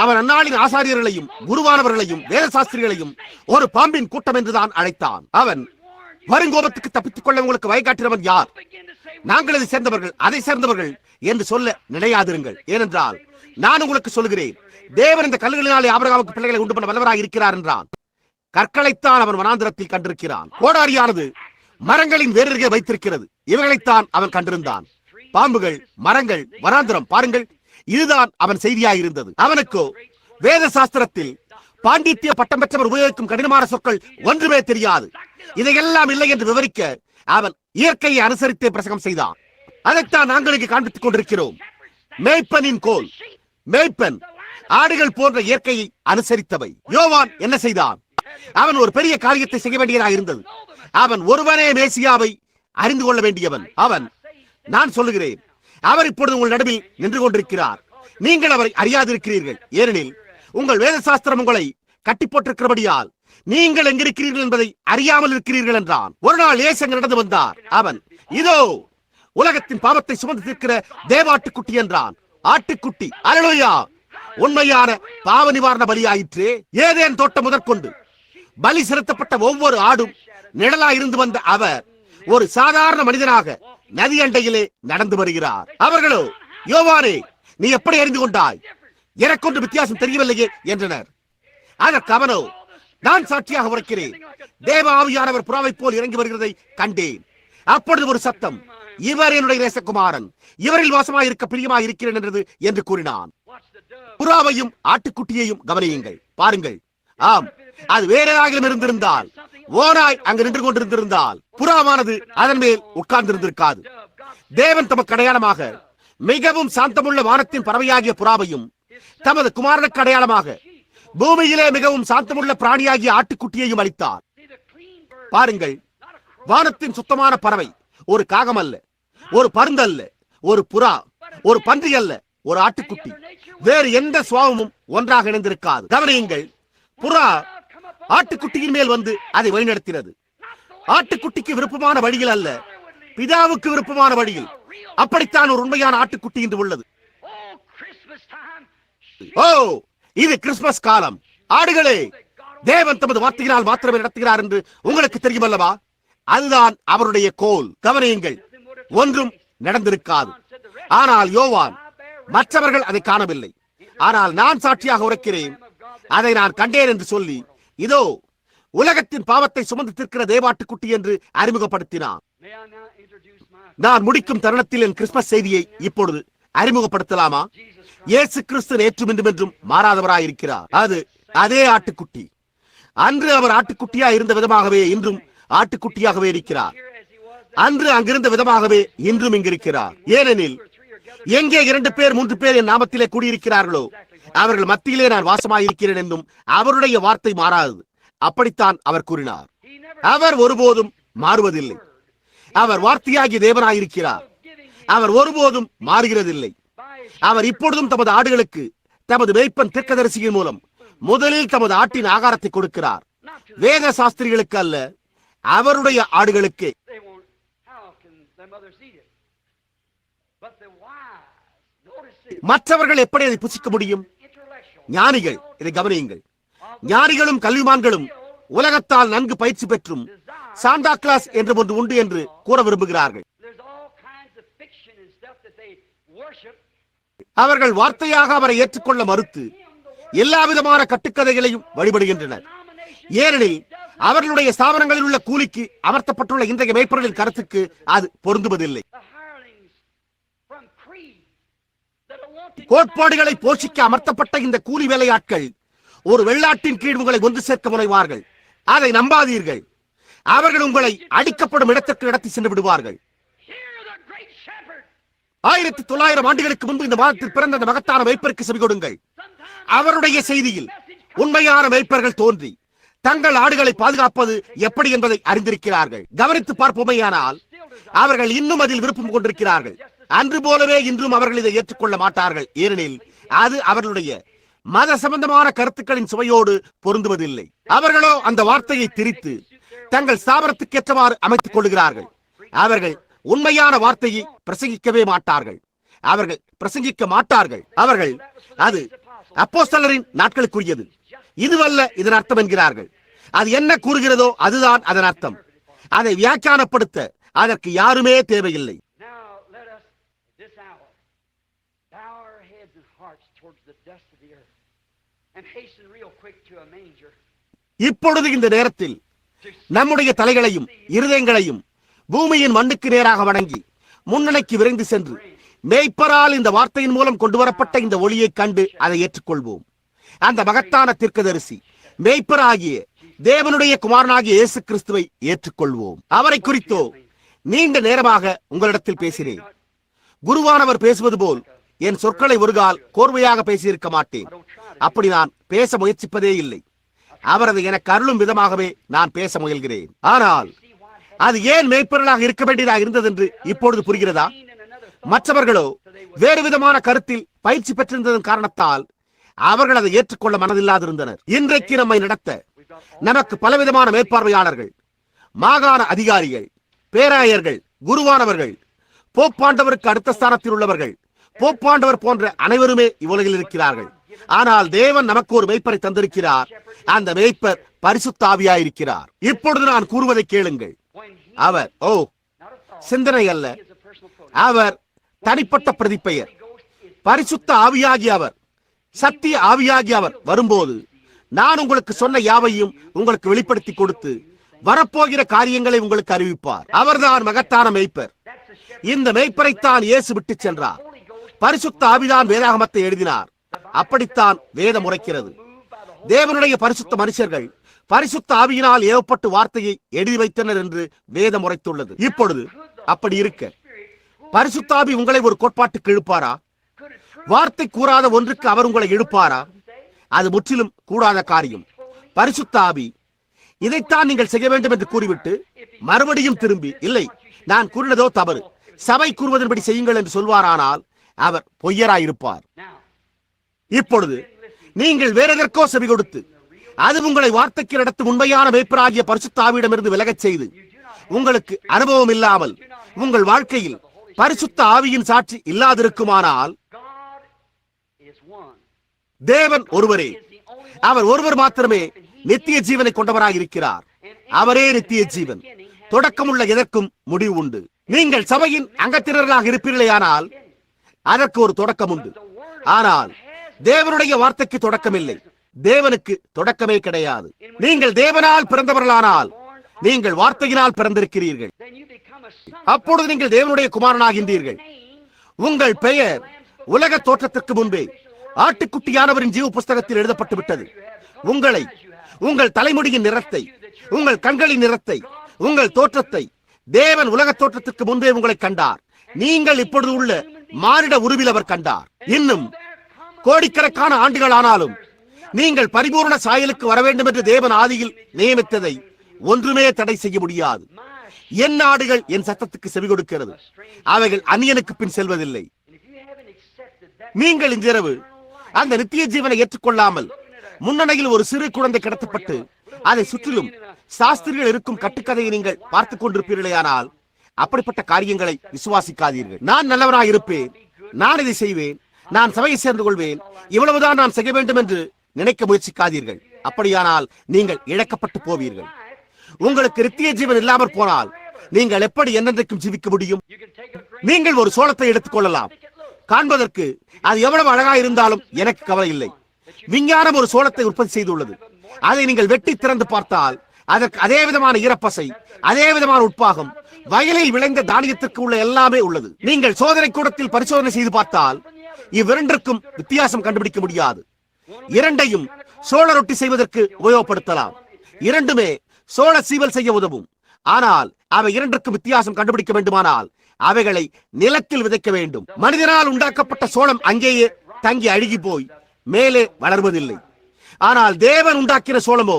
அவன் அந்நாளின் ஆசாரியர்களையும் குருவானவர்களையும் வேதசாஸ்திரிகளையும் ஒரு பாம்பின் கூட்டம் என்றுதான் அழைத்தான். அவன் வருங்கோபத்துக்கு தப்பித்துக் கொள்ள உங்களுக்கு வழிகாட்டினவன் யார்? நாங்கள் அதை சேர்ந்தவர்கள், அதை சேர்ந்தவர்கள் என்று சொல்ல நினையாதிருங்கள். ஏனென்றால் நான் உங்களுக்கு சொல்லுகிறேன், தேவன் இந்த கல்லுகளினாலே ஆபிரகாமுக்கு பிள்ளைகளை உண்டு பண்ண வல்லவராக இருக்கிறார் என்றான். கற்களைத்தான் அவன் வனாந்திரத்தில் கண்டிருக்கிறான். கோடாரியானது மரங்களின் வேறருகே வைத்திருக்கிறது. இவைகளைத்தான் அவன் கண்டிருந்தான். பாம்புகள், மரங்கள், வனாந்திரம். பாருங்கள், இதுதான் அவன் செய்தியாயிருந்தது. அவனுக்கோ வேத சாஸ்திரத்தில் பாண்டித்ய பட்டம் பெற்றவர் உபயோகிக்கும் கடினமான சொற்கள் ஒன்றுமே தெரியாது. இதையெல்லாம் இல்லை என்று விவரிக்க அவன் இயற்கையை அனுசரித்தே பிரசங்கம் செய்தான். அதைத்தான் நாங்களுக்கு காண்பித்துக் கொண்டிருக்கிறோம். மேய்ப்பனின் கோல். மேய்ப்பன் ஆடுகள் போன்ற இயற்கையை அனுசரித்தவை. யோவான் என்ன செய்தான்? அவன் ஒரு பெரிய காரியத்தை செய்ய வேண்டியதாக இருந்தது. அவன் ஒருவனே மேசியாவை அறிந்து கொள்ள வேண்டியவன். அவன், நான் சொல்லுகிறேன், அவர் இப்பொழுது உங்கள் நடுவில் நின்று கொண்டிருக்கிறார். நீங்கள் அவரை அறியாதிருக்கிறீர்கள். ஏனெனில் உங்கள் வேத சாஸ்திரம் உங்களை கட்டி போட்டிருக்கிறபடியால் நீங்கள் எங்கிருக்கிறீர்கள் என்பதை அறியாமல் இருக்கிறீர்கள் என்றான். ஒரு நாள் இயேசு நடந்து வந்தார். அவன், இதோ உலகத்தின் பாவத்தை சுமந்து தீர்க்கிற தேவாட்டுக்குட்டி என்றான். ஆட்டுக்குட்டி, அல்லேலூயா, உண்மையான பாவ நிவாரண பலியாயிற்று. ஏதேன் தோட்டம் முதற்கொண்டு பலி செலுத்தப்பட்ட ஒவ்வொரு ஆடும் நிழலா இருந்து வந்த அவர் ஒரு சாதாரண மனிதனாக நதி அண்டையிலே நடந்து வருகிறார். அவர்களோ, யோவானே, நீ எப்படி அறிந்து கொண்டாய்? எனக்கொன்று வித்தியாசம் தெரியவில்லையே என்றனர். அதற்கு அவனோ, நான் சாட்சியாக உரைக்கிறேன், தேவ ஆவியானவர் புறாவை போல் இறங்கி வருகிறதை கண்டேன். அப்பொழுது ஒரு சத்தம், இவர் என்னுடைய நேசகுமாரன், இவரில் வாசமாயிருக்க பிரியமாக இருக்கிறேன் என்றது என்று கூறினான். புறாவையும் ஆட்டுக்குட்டியையும் கவனியுங்கள். பாருங்கள், ஆம், அது வேற ஏதாகிலும் இருந்திருந்தால், ஓனாய் அங்கு நின்று கொண்டிருந்திருந்தால், புறாவானது அதன் மேல் உட்கார்ந்திருந்திருக்காது. தேவன் தமக்கு அடையாளமாக மிகவும் சாந்தமுள்ள வானத்தின் பறவையாகிய புறாவையும், தமது குமாரனுக்கு அடையாளமாக பூமியிலே மிகவும் சாந்தமுள்ள பிராணியாகிய ஆட்டுக்குட்டியையும் அளித்தார். பாருங்கள், வானத்தின் சுத்தமான பறவை ஒரு காகம் அல்ல, ஒரு பருந்து அல்ல, ஒரு புறா, ஒரு பன்றி அல்ல, ஒரு ஆட்டுக்குட்டி. வேறு எந்த சுவாபமும் ஒன்றாக இணைந்திருக்காது. கவனியுங்கள், புறா ஆட்டுக்குட்டியின் மேல் வந்து அதை வழிநடத்தினது. ஆட்டுக்குட்டிக்கு விருப்பமான வழியில் அல்ல, பிதாவுக்கு விருப்பமான வழியில். அப்படித்தான் ஒரு உண்மையான ஆட்டுக்குட்டி என்று உள்ளது. ஓ, இது கிறிஸ்துமஸ் காலம். ஆடுகளே, தேவன் தமது வார்த்தையினால் மாத்திரமே நடத்துகிறார் என்று உங்களுக்கு தெரியும் அல்லவா? அதுதான் அவருடைய கோல். கவனியுங்கள், ஒன்றும் நடந்திருக்காது. ஆனால் யோவான், மற்றவர்கள் அதை காணவில்லை. ஆனால் நான் சாட்சியாக உரைக்கிறேன், அதை நான் கண்டேன் என்று சொல்லி, இதோ உலகத்தின் பாவத்தை சுமந்து தீர்க்கிற தேவாட்டுக்குட்டி என்று அறிமுகப்படுத்தினான். May I now introduce my நான் முடிக்கும் தருணத்தில் என் கிறிஸ்துமஸ் செய்தியை இப்பொழுது அறிமுகப்படுத்தலாமா? Jesus Christ. இயேசு கிறிஸ்து நேற்றும் இன்றும் என்றும் மாறாதவராயிருக்கிறார். அது அதே ஆட்டுக்குட்டி. அன்று அவர் ஆட்டுக்குட்டியா இருந்த விதமாகவே இன்றும் ஆட்டுக்குட்டியாகவே இருக்கிறார். Here as he was, அன்று அங்கிருந்த விதமாகவே இன்றும் இங்கிருக்கிறார். ஏனெனில் எங்கே 2 பேர் 3 பேர் என் நாமத்திலே கூடியிருக்கிறார்களோ அவர்கள் மத்தியிலே நான் வாசமாயிருக்கிறேன் என்றும் அவருடைய வார்த்தை மாறாது. அப்படித்தான் அவர் கூறினார். he never அவர் ஒருபோதும் மாறுவதில்லை. அவர் வார்த்தையாகிய தேவனாயிருக்கிறார். அவர் ஒருபோதும் மாறுகிறதில்லை. by his அவர் இப்பொழுதும் தமது ஆடுகளுக்கு தமது மேய்ப்பன் தீர்க்கதரிசியின் மூலம் முதலில் தமது ஆட்டின் ஆகாரத்தை கொடுக்கிறார். not to வேத சாஸ்திரிகளுக்கு அல்ல, அவருடைய ஆடுகளுக்கே. they won't. How can their mothers eat it? But the wise, notice this, மற்றவர்கள் எப்படி அதை புசிக்க முடியும்? intellectual, ஞானிகள், இதை கவனியுங்கள். ஞானிகளும் கல்விமான்களும் உலகத்தால் நன்கு பயிற்சி பெற்றும் சாண்டா கிளாஸ் என்று ஒன்று உண்டு என்று கூற விரும்புகிறார்கள். there's all kinds of fiction and stuff that they worship. அவர்கள் வார்த்தையாக அவரை ஏற்றுக்கொள்ள மறுத்து எல்லா விதமான கட்டுக்கதைகளையும் வழிபடுகின்றனர். ஏனெனில் அவர்களுடைய ஸ்தாபனங்களில் உள்ள கூலிக்கு அமர்த்தப்பட்டுள்ள இன்றைய மேய்ப்பர்களின் கருத்துக்கு அது பொருந்துவதில்லை. The hirelings from Crete that are wanting கோட்பாடுகளை போஷிக்க அமர்த்தப்பட்ட இந்த கூலி வேலையாட்கள் ஒரு வெள்ளாட்டின் கீழ் உங்களை ஒன்று சேர்க்க முனைவார்கள். அதை நம்பாதீர்கள். அவர்கள் உங்களை அடிக்கப்படும் இடத்திற்கு நடத்தி சென்று விடுவார்கள். hear the great shepherd. 1900 ஆண்டுகளுக்கு முன்பு இந்த மாதத்தில் பிறந்த அந்த மகத்தான மேய்ப்பருக்கு செவி கொடுங்கள். அவருடைய செய்தியில் உண்மையான மேய்ப்பர்கள் தோன்றி தங்கள் ஆடுகளை பாதுகாப்பது எப்படி என்பதை அறிந்திருக்கிறார்கள். கவனித்து பார்ப்போமேயானால் அவர்கள் இன்னும் அதில் விருப்பம் கொண்டிருக்கிறார்கள். அன்று போலவே இன்றும் அவர்கள் இதை ஏற்றுக்கொள்ள மாட்டார்கள். ஏனெனில் அது அவர்களுடைய மத சம்பந்தமான கருத்துக்களின் சுவையோடு பொருந்துவதில்லை. அவர்களோ அந்த வார்த்தையை திரித்து தங்கள் ஸ்தாபனத்துக்கு ஏற்றவாறு அமைத்துக் கொள்கிறார்கள். அவர்கள் உண்மையான வார்த்தையை பிரசங்கிக்கவே மாட்டார்கள். அவர்கள் பிரசங்கிக்க மாட்டார்கள். அவர்கள் அது அப்போஸ்தலரின் நாட்களுக்குரியது, இதுவல்ல இதன் அர்த்தம் என்கிறார்கள். அது என்ன கூறுகிறதோ அதுதான் அதன் அர்த்தம். அதை வியாக்கியானப்படுத்த அதற்கு யாருமே தேவையில்லை. Now let us this hour bow our heads and hearts towards the dust of the earth and hasten real quick to a manger. இப்பொழுது இந்த நேரத்தில் நம்முடைய தலைகளையும் இருதயங்களையும் பூமியின் மண்ணுக்கு நேராக வணங்கி முன்னணிக்கு விரைந்து சென்று மேய்ப்பரால் இந்த வார்த்தையின் மூலம் கொண்டு வரப்பட்ட இந்த ஒளியை கண்டு அதை ஏற்றுக்கொள்வோம். அந்த மகத்தான தீர்க்கதரிசி மேய்ப்பராகிய தேவனுடைய குமாரனாகிய இயேசு கிறிஸ்துவை ஏற்றுக்கொள்வோம். அவரை குறித்தோ நீண்ட நேரமாக உங்களிடத்தில் பேசினேன். குருவானவர் பேசுவது போல் என் சொற்களை ஒரு கால் கோர்வையாக பேசியிருக்க மாட்டேன். அப்படி நான் பேச முயற்சிப்பதே இல்லை. அவர் அதை எனக்கு அருளும் விதமாகவே நான் பேச முயல்கிறேன். ஆனால் அது ஏன் மேய்ப்பர்களாக இருக்க வேண்டியதாக இருந்தது என்று இப்பொழுது புரிகிறதா? மற்றவர்களோ வேறு விதமான கருத்தில் பயிற்சி பெற்றிருந்ததன் காரணத்தால் அவர்கள் அதை ஏற்றுக்கொள்ள மனதில்லாதிருந்தனர். இன்றைக்கு நம்மை நடத்த நமக்கு பலவிதமான மேற்பார்வையாளர்கள், மாகாண அதிகாரிகள், பேராயர்கள், குருவானவர்கள், போப்பாண்டவருக்கு அடுத்த ஸ்தானத்தில் உள்ளவர்கள், போப்பாண்டவர் போன்ற அனைவருமே இவ்வுலகில் இருக்கிறார்கள். ஆனால் தேவன் நமக்கு ஒரு மேய்ப்பரை தந்திருக்கிறார். அந்த மேய்ப்பர் பரிசுத்த ஆவியாயிருக்கிறார். இப்பொழுது நான் கூறுவதை கேளுங்கள். அவர் சிந்தனை அல்ல, அவர் தனிப்பட்ட பிரதிப்பெயர். பரிசுத்த ஆவியாகிய அவர், சத்திய ஆவியாகிய அவர் வரும்போது நான் உங்களுக்கு சொன்ன யாவையும் உங்களுக்கு வெளிப்படுத்தி கொடுத்து வரப்போகிற காரியங்களை உங்களுக்கு அறிவிப்பார். அவர்தான் மகத்தான மேய்ப்பர். இந்த மேய்ப்பரைத்தான் இயேசு விட்டு சென்றார். பரிசுத்த ஆவிதான் வேதாகமத்தை எழுதினார். அப்படித்தான் வேதம் உரைக்கிறது. தேவனுடைய பரிசுத்த மனுஷர்கள் பரிசுத்த ஆவியினால் ஏவப்பட்டு வார்த்தையை எழுதி வைத்தனர் என்று வேதம் உரைத்துள்ளது. இப்பொழுது அப்படி இருக்க பரிசுத்த ஆவி உங்களை ஒரு கோட்பாட்டுக்கு இழுப்பாரா? வார்த்தை கூறாத ஒன்றுக்கு அவர் உங்களை இழுப்பாரா? அது முற்றிலும் கூடாத காரியம். பரிசுத்த ஆவி இதைத்தான் நீங்கள் செய்ய வேண்டும் என்று கூறிவிட்டு மறுபடியும் திரும்பி இல்லை, நான் கூறினதோ தவறு, சபை கூறுவதன்படி செய்யுங்கள் என்று சொல்வாரானால் அவர் பொய்யராயிருப்பார். இப்பொழுது நீங்கள் வேற எதற்கோ செவி கொடுத்து அது உங்களை வார்த்தைக்கு நடத்தும் உண்மையான மேய்ப்பராகிய பரிசுத்த ஆவியிடமிருந்து விலகச் செய்து உங்களுக்கு அனுபவம் இல்லாமல் உங்கள் வாழ்க்கையில் பரிசுத்த ஆவியின் சாட்சி இல்லாதிருக்குமானால், தேவன் ஒருவரே, அவர் ஒருவர் மாத்திரமே நித்திய ஜீவனை கொண்டவராக இருக்கிறார். அவரே நித்திய ஜீவன். தொடக்கமுள்ள எதற்கும் முடிவு உண்டு. நீங்கள் சபையின் அங்கத்தினர்களாக இருப்பீர்களேயானால் அதற்கு ஒரு தொடக்கம் உண்டு. ஆனால் தேவனுடைய வார்த்தைக்கு தொடக்கம் இல்லை. தேவனுக்கு தொடக்கமே கிடையாது. நீங்கள் தேவனால் பிறந்தவர்களானால் நீங்கள் வார்த்தையினால் பிறந்திருக்கிறீர்கள். அப்பொழுது நீங்கள் தேவனுடைய குமாரனாகின்றீர்கள். உங்கள் பெயர் உலக தோற்றத்திற்கு முன்பே ஆட்டுக்குட்டியானவரின் ஜீவ புஸ்தகத்தில் எழுதப்பட்டு விட்டது. உங்களை, உங்கள் தலைமுடியின் நிறத்தை, உங்கள் கண்களின் நிறத்தை, உங்கள் தோற்றத்தை தேவன் உலக தோற்றத்திற்கு முன்பே உங்களை கண்டார். நீங்கள் இப்பொழுது உள்ள மானிட உருவில் அவர் கண்டார். இன்னும் கோடிக்கணக்கான ஆண்டுகள் ஆனாலும் நீங்கள் பரிபூர்ண சாயலுக்கு வர வேண்டும் என்று தேவன் ஆதியில் நியமித்ததை ஒன்றுமே தடை செய்ய முடியாது. என் நாடுகள் என் சத்தத்துக்கு செவி கொடுக்கிறது, அவைகள் அந்நியனுக்கு பின் செல்வதில்லை. நீங்கள் இன்றிரவு அந்த நித்திய ஜீவனை ஏற்றுக்கொள்ளாமல் முன்னணியில் ஒரு சிறு குழந்தை கடத்தப்பட்டு அதை சுற்றிலும் சாஸ்திரிகள் இருக்கும் கட்டுக்கதையை நீங்கள் பார்த்துக் கொண்டிருப்பீர்களேயானால் அப்படிப்பட்ட காரியங்களை விசுவாசிக்காதீர்கள். நான் நல்லவராக இருப்பேன், நான் இதை செய்வேன், நான் சபையை சேர்ந்து கொள்வேன், இவ்வளவுதான் நான் செய்ய வேண்டும் என்று நினைக்க முயற்சிக்காதீர்கள். அப்படியானால் நீங்கள் இழக்கப்பட்டு போவீர்கள். உங்களுக்கு நித்திய ஜீவன் இல்லாமற் போனால் நீங்கள் எப்படி என்னென்றைக்கும் ஜீவிக்க முடியும்? நீங்கள் ஒரு சோளத்தை எடுத்துக் கொள்ளலாம். காண்பதற்கு அது எவ்வளவு அழகா இருந்தாலும் எனக்கு கவலை இல்லை. விஞ்ஞானம் ஒரு சோளத்தை உற்பத்தி செய்துள்ளது. அதை நீங்கள் வெட்டி திறந்து பார்த்தால் அதற்கு அதே விதமான ஈரப்பசை, அதே விதமான உட்பாகம், வயலில் விளைந்த தானியத்திற்கு உள்ள எல்லாமே உள்ளது. நீங்கள் சோதனை கூடத்தில் பரிசோதனை செய்து பார்த்தால் இவ்விரண்டிற்கும் வித்தியாசம் கண்டுபிடிக்க முடியாது. இரண்டையும் சோள ரொட்டி செய்வதற்கு உபயோகப்படுத்தலாம். இரண்டுமே சோள சீவல் செய்ய உதவும். ஆனால் அவை இரண்டுக்கும் வித்தியாசம் கண்டுபிடிக்க வேண்டுமானால் அவைகளை நிலத்தில் விதைக்க வேண்டும். மனிதனால் உண்டாக்கப்பட்ட சோளம் அங்கேயே தங்கி அழுகி போய் மேலே வளர்வதில்லை. ஆனால் தேவன் உண்டாக்கிற சோளமோ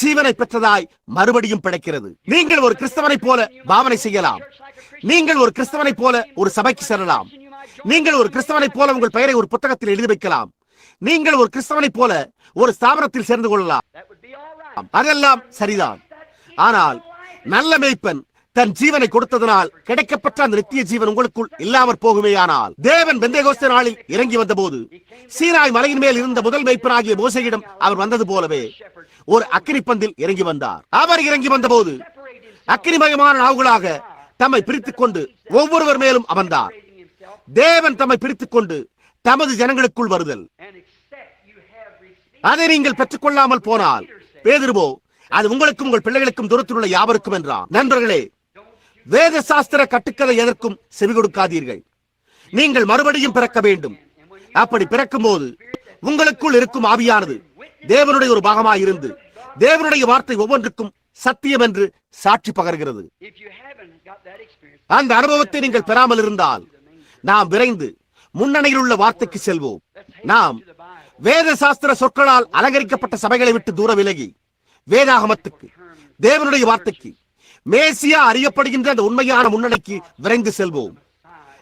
ஜீவனை பெற்றதாய் மறுபடியும் பிழைக்கிறது. நீங்கள் ஒரு கிறிஸ்தவனை போல பாவனை செய்யலாம். நீங்கள் ஒரு கிறிஸ்தவனை போல ஒரு சபைக்கு செல்லலாம். நீங்கள் ஒரு கிறிஸ்தவனை போல உங்கள் பெயரை ஒரு புத்தகத்தில் எழுதி வைக்கலாம். நீங்கள் ஒரு கிறிஸ்தவனை போல ஒரு ஸ்தாபனத்தில் சேர்ந்து கொள்ளலாம். அதெல்லாம் சரிதான். ஆனால் நல்ல மேய்ப்பன் தன் ஜீவனை கொடுத்ததனால் கிடைக்கப்பட்ட அந்த நித்திய ஜீவன் உங்களுக்குள் இல்லாமற் போகுமேயானால், தேவன் பெந்தேகோஸ்தே நாளில் இறங்கி வந்த போது சீனாய் மலையின் மேல் இருந்த முதல் மேய்ப்பனாகிய மோசேயிடம் அவர் வந்தது போலவே ஒரு அக்கினிப்பந்தில் இறங்கி வந்தார். அவர் இறங்கி வந்த போது அக்கினிமயமான நாவுகளாக தம்மை பிரித்துக் கொண்டு ஒவ்வொருவர் மேலும் அமர்ந்தார். தேவன் தம்மை பிரித்துக் கொண்டு தமது ஜனங்களுக்குள் வருதல். அதை நீங்கள் பெற்றுக் கொள்ளாமல் போனால் பேதுருவோ அது உங்களுக்கும் உங்கள் பிள்ளைகளுக்கும் தூரத்தில் உள்ள யாவருக்கும் என்றார். நண்பர்களே, வேத சாஸ்திர கட்டுக்கதை எதற்கும் செவி கொடுக்காதீர்கள். நீங்கள் மறுபடியும் பிறக்க வேண்டும். அப்படி பிறக்கும் போது உங்களுக்குள் இருக்கும் ஆவியானது தேவனுடைய ஒரு பாகமாய் இருந்து தேவனுடைய வார்த்தை ஒவ்வொன்றுக்கும் சத்தியம் என்று சாட்சி பகர்கிறது. அந்த அனுபவத்தை நீங்கள் பெறாமல் இருந்தால் நாம் விரைந்து முன்னணியில் உள்ள வார்த்தைக்கு செல்வோம். நாம் வேத சாஸ்திர சொற்களால் அலங்கரிக்கப்பட்ட சபைகளை விட்டு தூர விலகி வேதாகமத்துக்கு, தேவனுடைய வார்த்தைக்கு, மேசியா அறியப்படுகின்ற அந்த உண்மையான முன்னணிக்கு விரைந்து செல்வோம்.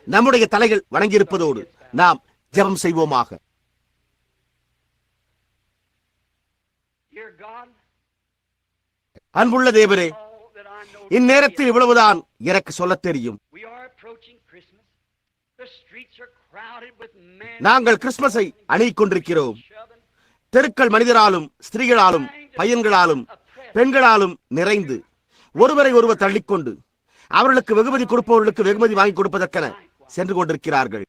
நம்முடைய தலைகள் வணங்கியிருப்பதோடு நாம் ஜெபம் செய்வோமாக. அன்புள்ள தேவரே, இந்நேரத்தில் இவ்வளவுதான் எனக்கு சொல்ல தெரியும். நாங்கள் கிறிஸ்துமஸை அணியிக் கொண்டிருக்கிறோம். தெருக்கள் மனிதராலும் ஸ்திரீகளாலும் பையன்களாலும் பெண்களாலும் நிறைந்து ஒருவரை ஒருவர் தள்ளிக்கொண்டு அவர்களுக்கு வெகுமதி கொடுப்பவர்களுக்கு வெகுமதி வாங்கி கொடுப்பதற்கென சென்று கொண்டிருக்கிறார்கள்.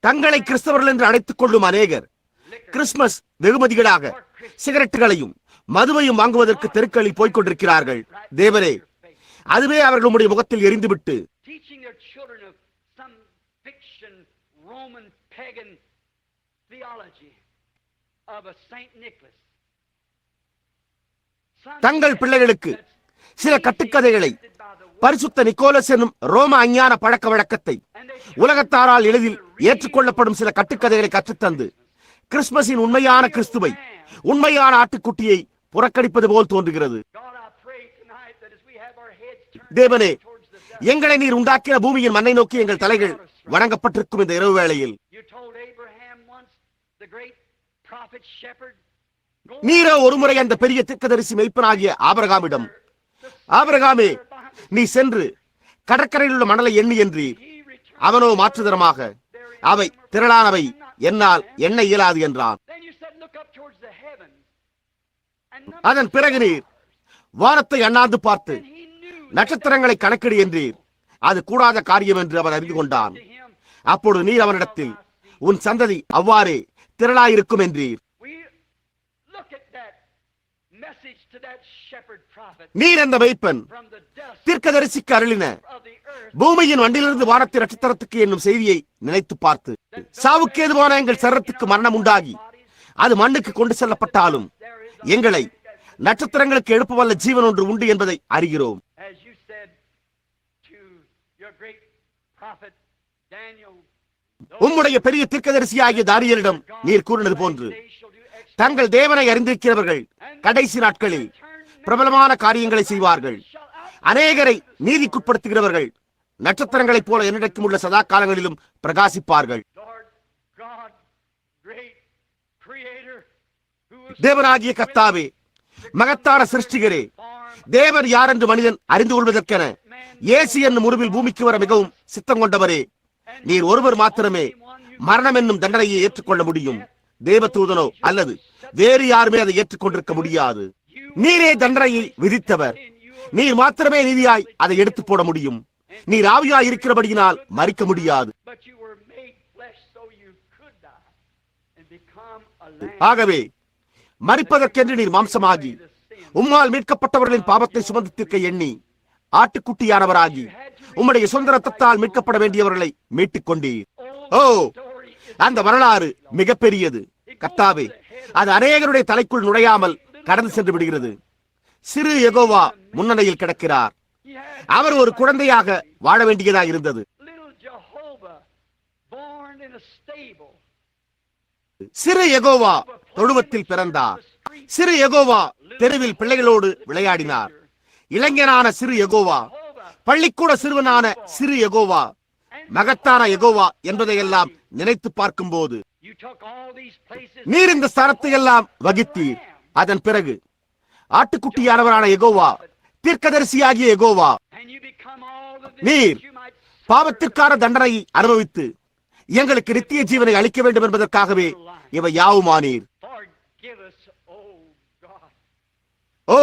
தங்களை கிறிஸ்தவர்கள் என்று அழைத்துக் கொள்ளும் அநேகர் கிறிஸ்துமஸ் வெகுமதிகளாக சிகரெட்டுகளையும் மதுவையும் வாங்குவதற்கு தெருக்களில் போய்க் கொண்டிருக்கிறார்கள். தேவரே, அதுவே அவர்களுடைய முகத்தில் எரிந்துவிட்டு தங்கள் பிள்ளைகளுக்கு சில கட்டுக்கதைகளை, பரிசுத்த நிக்கோலஸ் என்னும் ரோம அஞ்ஞான பழக்க வழக்கத்தை, உலகத்தாரால் எளிதில் ஏற்றுக்கொள்ளப்படும் சில கட்டுக்கதைகளை கற்றுத்தந்து கிறிஸ்துமஸின் உண்மையான கிறிஸ்துவை, உண்மையான ஆட்டுக்குட்டியை புறக்கணிப்பது போல் தோன்றுகிறது. தேவனே, எங்களை நீர் உண்டாக்கிய பூமியின் மண்ணை நோக்கி எங்கள் தலைகள் வணங்கப்பட்டிருக்கும் இந்த இரவு வேளையில் நீரோ ஒருமுறை அந்த பெரிய தீர்க்கதரிசி மெய்ப்பனாகிய ஆபிரகாமிடம், ஆபிரகாமே, நீ சென்று கடற்கரையில் உள்ள மணலை எண்ணி என்றீர். அவனோ மாற்றுதரமாக, அவை திரளானவை, என்னால் எண்ண இயலாது என்றான். அதன் பிறகு நீர் வானத்தை அண்ணாந்து பார்த்து நட்சத்திரங்களை கணக்கிடு என்றீர். அது கூடாத காரியம் என்று அவன் அறிந்து கொண்டான். அப்பொழுது நீர் அவனிடத்தில், உன் சந்ததி அவ்வாறே திரளாயிருக்கும் என்றீர். நீர் அந்த மெய்ப்பன் தீர்க்கதரிசிக்கு அருளின பூமியின் வண்டிலிருந்து வானத்தின் நட்சத்திரத்துக்கு என்னும் செய்தியை நினைத்து பார்த்து, சாவுக்கு ஏதுவான எங்கள் சரீரத்துக்கு மரணம் உண்டாகி அது மண்ணுக்கு கொண்டு செல்லப்பட்டாலும் எங்களை நட்சத்திரங்களுக்கு எழுப்ப வல்ல ஜீவன் ஒன்று உண்டு என்பதை அறிகிறோம். உம்முடைய பெரிய தீர்க்கதரிசியாகிய தானியேலிடம் நீர் கூறினது போன்று, தங்கள் தேவனை அறிந்திருக்கிறவர்கள் கடைசி நாட்களில் பிரபலமான காரியங்களை செய்வார்கள். அநேகரை நீதிக்குட்படுத்துகிறவர்கள் நட்சத்திரங்களைப் போல என்னைக்கும் உள்ள சதா காலங்களிலும் பிரகாசிப்பார்கள். தேவனாகிய கர்த்தாவே, மகத்தான சிருஷ்டிகரே, தேவன் யார் என்று மனிதன் அறிந்து கொள்வதற்கென இயேசு என்னும் உருவில் பூமிக்கு வர மிகவும் சித்தம் கொண்டவரே, நீர் ஒருவர் மாத்திரமே மரணம் என்னும் தண்டனையை ஏற்றுக்கொள்ள முடியும். தேவதூதனோ அல்லது வேறு யாருமே அதை ஏற்றுக்கொண்டிருக்க முடியாது. நீரே தண்டனையை விதித்தவர். நீர் மாத்திரமே நீதியாய் அதை எடுத்து போட முடியும். நீர் ஆவியாய் இருக்கிறபடியினால் மறிக்க முடியாது. ஆகவே மறிப்பதற்கென்று நீர் மாம்சமாகி உம்மால் மீட்கப்பட்டவர்களின் பாவத்தை சுமந்து தீர்க்க எண்ணி ஆட்டுக்குட்டியானவராகி உம்முடைய சொந்த ரத்தத்தால் மீட்கப்பட வேண்டியவர்களை மீட்டுக் கொண்டீர். ஓ, அந்த வரலாறு மிகப்பெரியது கர்த்தாவே. அது அநேகருடைய தலைக்குள் நுழையாமல் கடந்து சென்று விடுகிறது. சிறு யெகோவா முன்னணியில் கிடக்கிறார். அவர் ஒரு குழந்தையாக வாழ வேண்டியதாக இருந்தது. சிறு யெகோவா தொழுவத்தில் பிறந்தார். சிறு யெகோவா தெருவில் பிள்ளைகளோடு விளையாடினார். இளைஞனான சிறு யெகோவா, பள்ளிக்கூட சிறுவனான சிறு யெகோவா, மகத்தான யெகோவா என்பதையெல்லாம் நினைத்து பார்க்கும் போது நீர் இந்த ஸ்தானத்தை எல்லாம் வகித்தீர். அதன் பிறகு ஆட்டுக்குட்டியானவரான யெகோவா, தீர்க்கதரிசியாகிய யெகோவா, நீர் பாவத்திற்கான தண்டனையை அனுபவித்து எங்களுக்கு நித்திய ஜீவனை அளிக்க வேண்டும் என்பதற்காகவே இவை யாவுமானீர். ஓ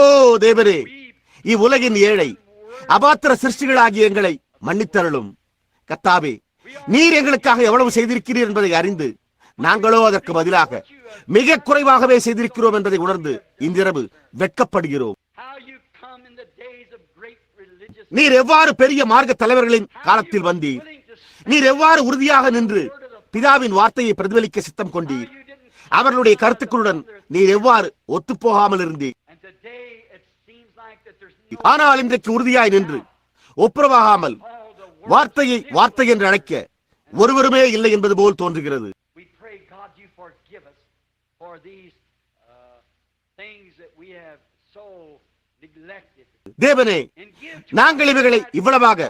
தேவரே, இவ்வுலகின் ஏழை அபாத்திர சிருஷ்டிகளாகிய எங்களை மன்னித்தருளும். கர்த்தாவே, நீர் எங்களுக்காக எவ்வளவு செய்திருக்கிறீர் என்பதை அறிந்து நாங்களோ அதற்கு பதிலாக மிக குறைவாகவே செய்திருக்கிறோம் என்பதை உணர்ந்து இன்றிரவு வெட்கப்படுகிறோம். நீர் எவ்வாறு பெரிய மார்க்க தலைவர்களின் காலத்தில் வந்தீர். நீர் எவ்வாறு உறுதியாக நின்று பிதாவின் வார்த்தையை பிரதிபலிக்க சித்தம் கொண்டீர். அவர்களுடைய கருத்துக்களுடன் நீர் எவ்வாறு ஒத்துப்போகாமல் இருந்தீர். ஆனால் இன்றைக்கு உறுதியாய் நின்று ஒப்புரவாகாமல் வார்த்தையை வார்த்தை என்று அழைக்க ஒருவருமே இல்லை என்பது போல் தோன்றுகிறது. தேவனே, நாங்கள் இவைகளை இவ்வளவாக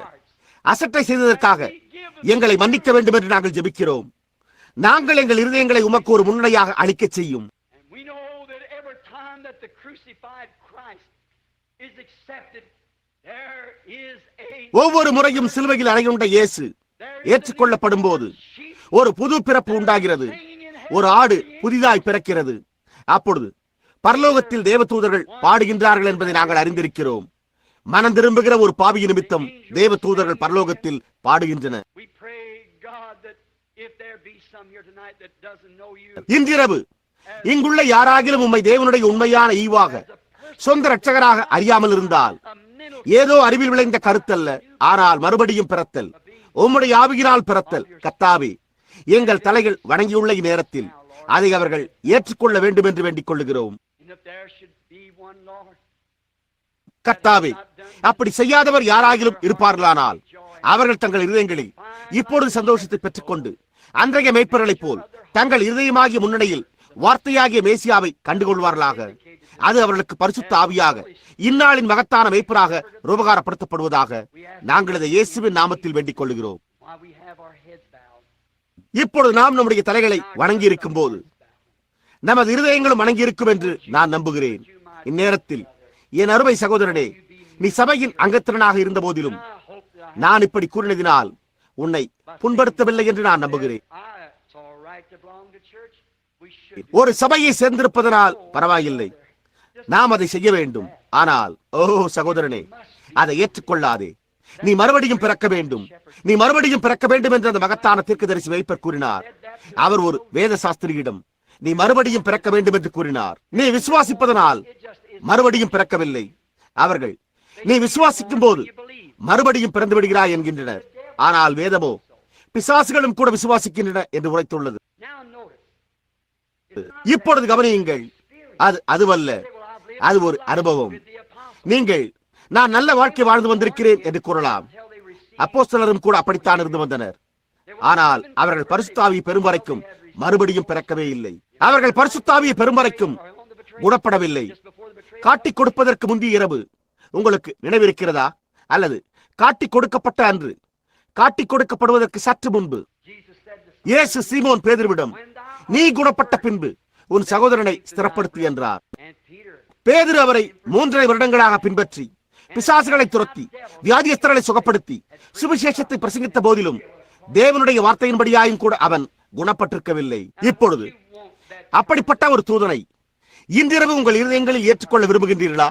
அசட்டை செய்ததற்காக எங்களை மன்னிக்க வேண்டும் என்று நாங்கள் ஜெபிக்கிறோம். நாங்கள் எங்கள் இருதயங்களை உமக்கு ஒரு முன்னணியாக அளிக்க செய்யும். ஒவ்வொரு முறையும் சிலுவையில் அறையுண்ட இயேசு ஏற்றுக்கொள்ளப்படும் போது ஒரு புது பிறப்பு உண்டாகிறது. ஒரு ஆடு புதிதாய் பிறக்கிறது. அப்பொழுது பரலோகத்தில் தேவதூதர்கள் பாடுகின்றார்கள் என்பதை நாங்கள் அறிந்திருக்கிறோம். மனம் திரும்புகிற ஒரு பாவி நிமித்தம் தேவதூதர்கள் பரலோகத்தில் பாடுகின்றன. இன்றிரவு இங்குள்ள யாராகிலும் உம்மை தேவனுடைய உண்மையான ஈவாக சொந்த இரட்சகராக அறியாமல் இருந்தால், ஏதோ அறிவில் விளைந்த கருத்தல்ல, ஆனால் மறுபடியும் பிறத்தல், உம்முடைய ஆவியினால் பிறத்தல். கர்த்தாவே, எங்கள் தலைகள் வணங்கியுள்ள இந்நேரத்தில் அதை அவர்கள் ஏற்றுக்கொள்ள வேண்டும் என்று வேண்டிக் கொள்ளுகிறோம். கர்த்தாவே, அப்படி செய்யாதவர் யாராகிலும் இருப்பார்களானால் அவர்கள் தங்கள் இருதயங்களில் இப்பொழுது சந்தோஷத்தை பெற்றுக்கொண்டு அன்றைய மேய்ப்பர்களைப் போல் தங்கள் இருதயமாகிய முன்னணியில் வார்த்தையாகிய மேசியாவை கண்டுகொள்வார்களாக. அது அவர்களுக்கு பரிசுத்த ஆவியாக இந்நாளின் மகத்தான மேய்ப்பராக ரூபகாரப்படுத்தப்படுவதாக நாங்கள் இதை இயேசுவின் நாமத்தில் வேண்டிக் கொள்ளுகிறோம். இப்பொழுது நாம் நம்முடைய தலைகளை வணங்கி இருக்கும் போது நமது இருதயங்களும் வணங்கி இருக்கும் என்று நான் நம்புகிறேன். இந்நேரத்தில் என் அருமை சகோதரனே, நீ சபையின் அங்கத்தினனாக இருந்த போதிலும் நான் இப்படி கூறினதினால் உன்னை புண்படுத்தவில்லை என்று நான் நம்புகிறேன். ஒரு சபையை சேர்ந்திருப்பதனால் பரவாயில்லை, நாம் அதை செய்ய வேண்டும். ஆனால் ஓ சகோதரனே, அதை ஏற்றுக்கொள்ளாதே. நீ மறுபடியும் பிறக்க வேண்டும், நீ மறுபடியும் பிறக்க வேண்டும் என்று அந்த மகத்தான தீர்க்கதரிசி மேய்ப்பர் கூறினார். அவர் ஒரு வேத சாஸ்திரியிடம் நீ மறுபடியும் பிறக்க வேண்டும் என்று கூறினார். நீ விசுவாசிப்பதனால் மறுபடியும் பிறக்கவில்லை. அவர்கள் நீ விசுவாசிக்கும் போது மறுபடியும் பிறந்து விடுகிறாய் என்கின்றனர். ஆனால் வேதமோ பிசாசுகளும் கூட விசுவாசிக்கின்றன என்று உரைத்துள்ளது. இப்பொழுது கவனியுங்கள், அதுவல்ல, அது ஒரு அனுபவம். நீங்கள் நான் நல்ல வாழ்க்கை வாழ்ந்து வந்திருக்கிறேன் என்று கூறலாம். அப்போஸ்தலரும் கூட அப்படித்தான் இருந்து வந்தனர். ஆனால் அவர்கள் பரிசுத்த ஆவியை பெறும் வரைக்கும் மறுபடியும் பிறக்கவே இல்லை. அவர்கள் பரிசுத்த ஆவியை பெறும் வரைக்கும் குணப்படவில்லை. காட்டிக் கொடுப்பதற்கு முந்தைய இரவு உங்களுக்கு நினைவிருக்கிறதா? அல்லது காட்டிக் கொடுக்கப்பட்ட அன்று, காட்டிக் கொடுக்கப்படுவதற்கு சற்று முன்பு இயேசு சீமோன் பேதுருவிடம் நீ குணப்பட்ட பின்பு உன் சகோதரனை ஸ்திரப்படுத்து என்றார். பேதுரு அவரை 3.5 வருடங்களாக பின்பற்றி பிசாசுகளை துரத்தி வியாதியஸ்தர்களை சுகப்படுத்தி சுவிசேஷத்தை பிரசங்கித்த போதிலும் தேவனுடைய வார்த்தையின்படியாயும் கூட அவன் குணப்பட்டிருக்கவில்லை. இப்பொழுது அப்படிப்பட்ட ஒரு தூதனை இன்றிரவு உங்கள் இருதயங்களில் ஏற்றுக்கொள்ள விரும்புகின்றீர்களா?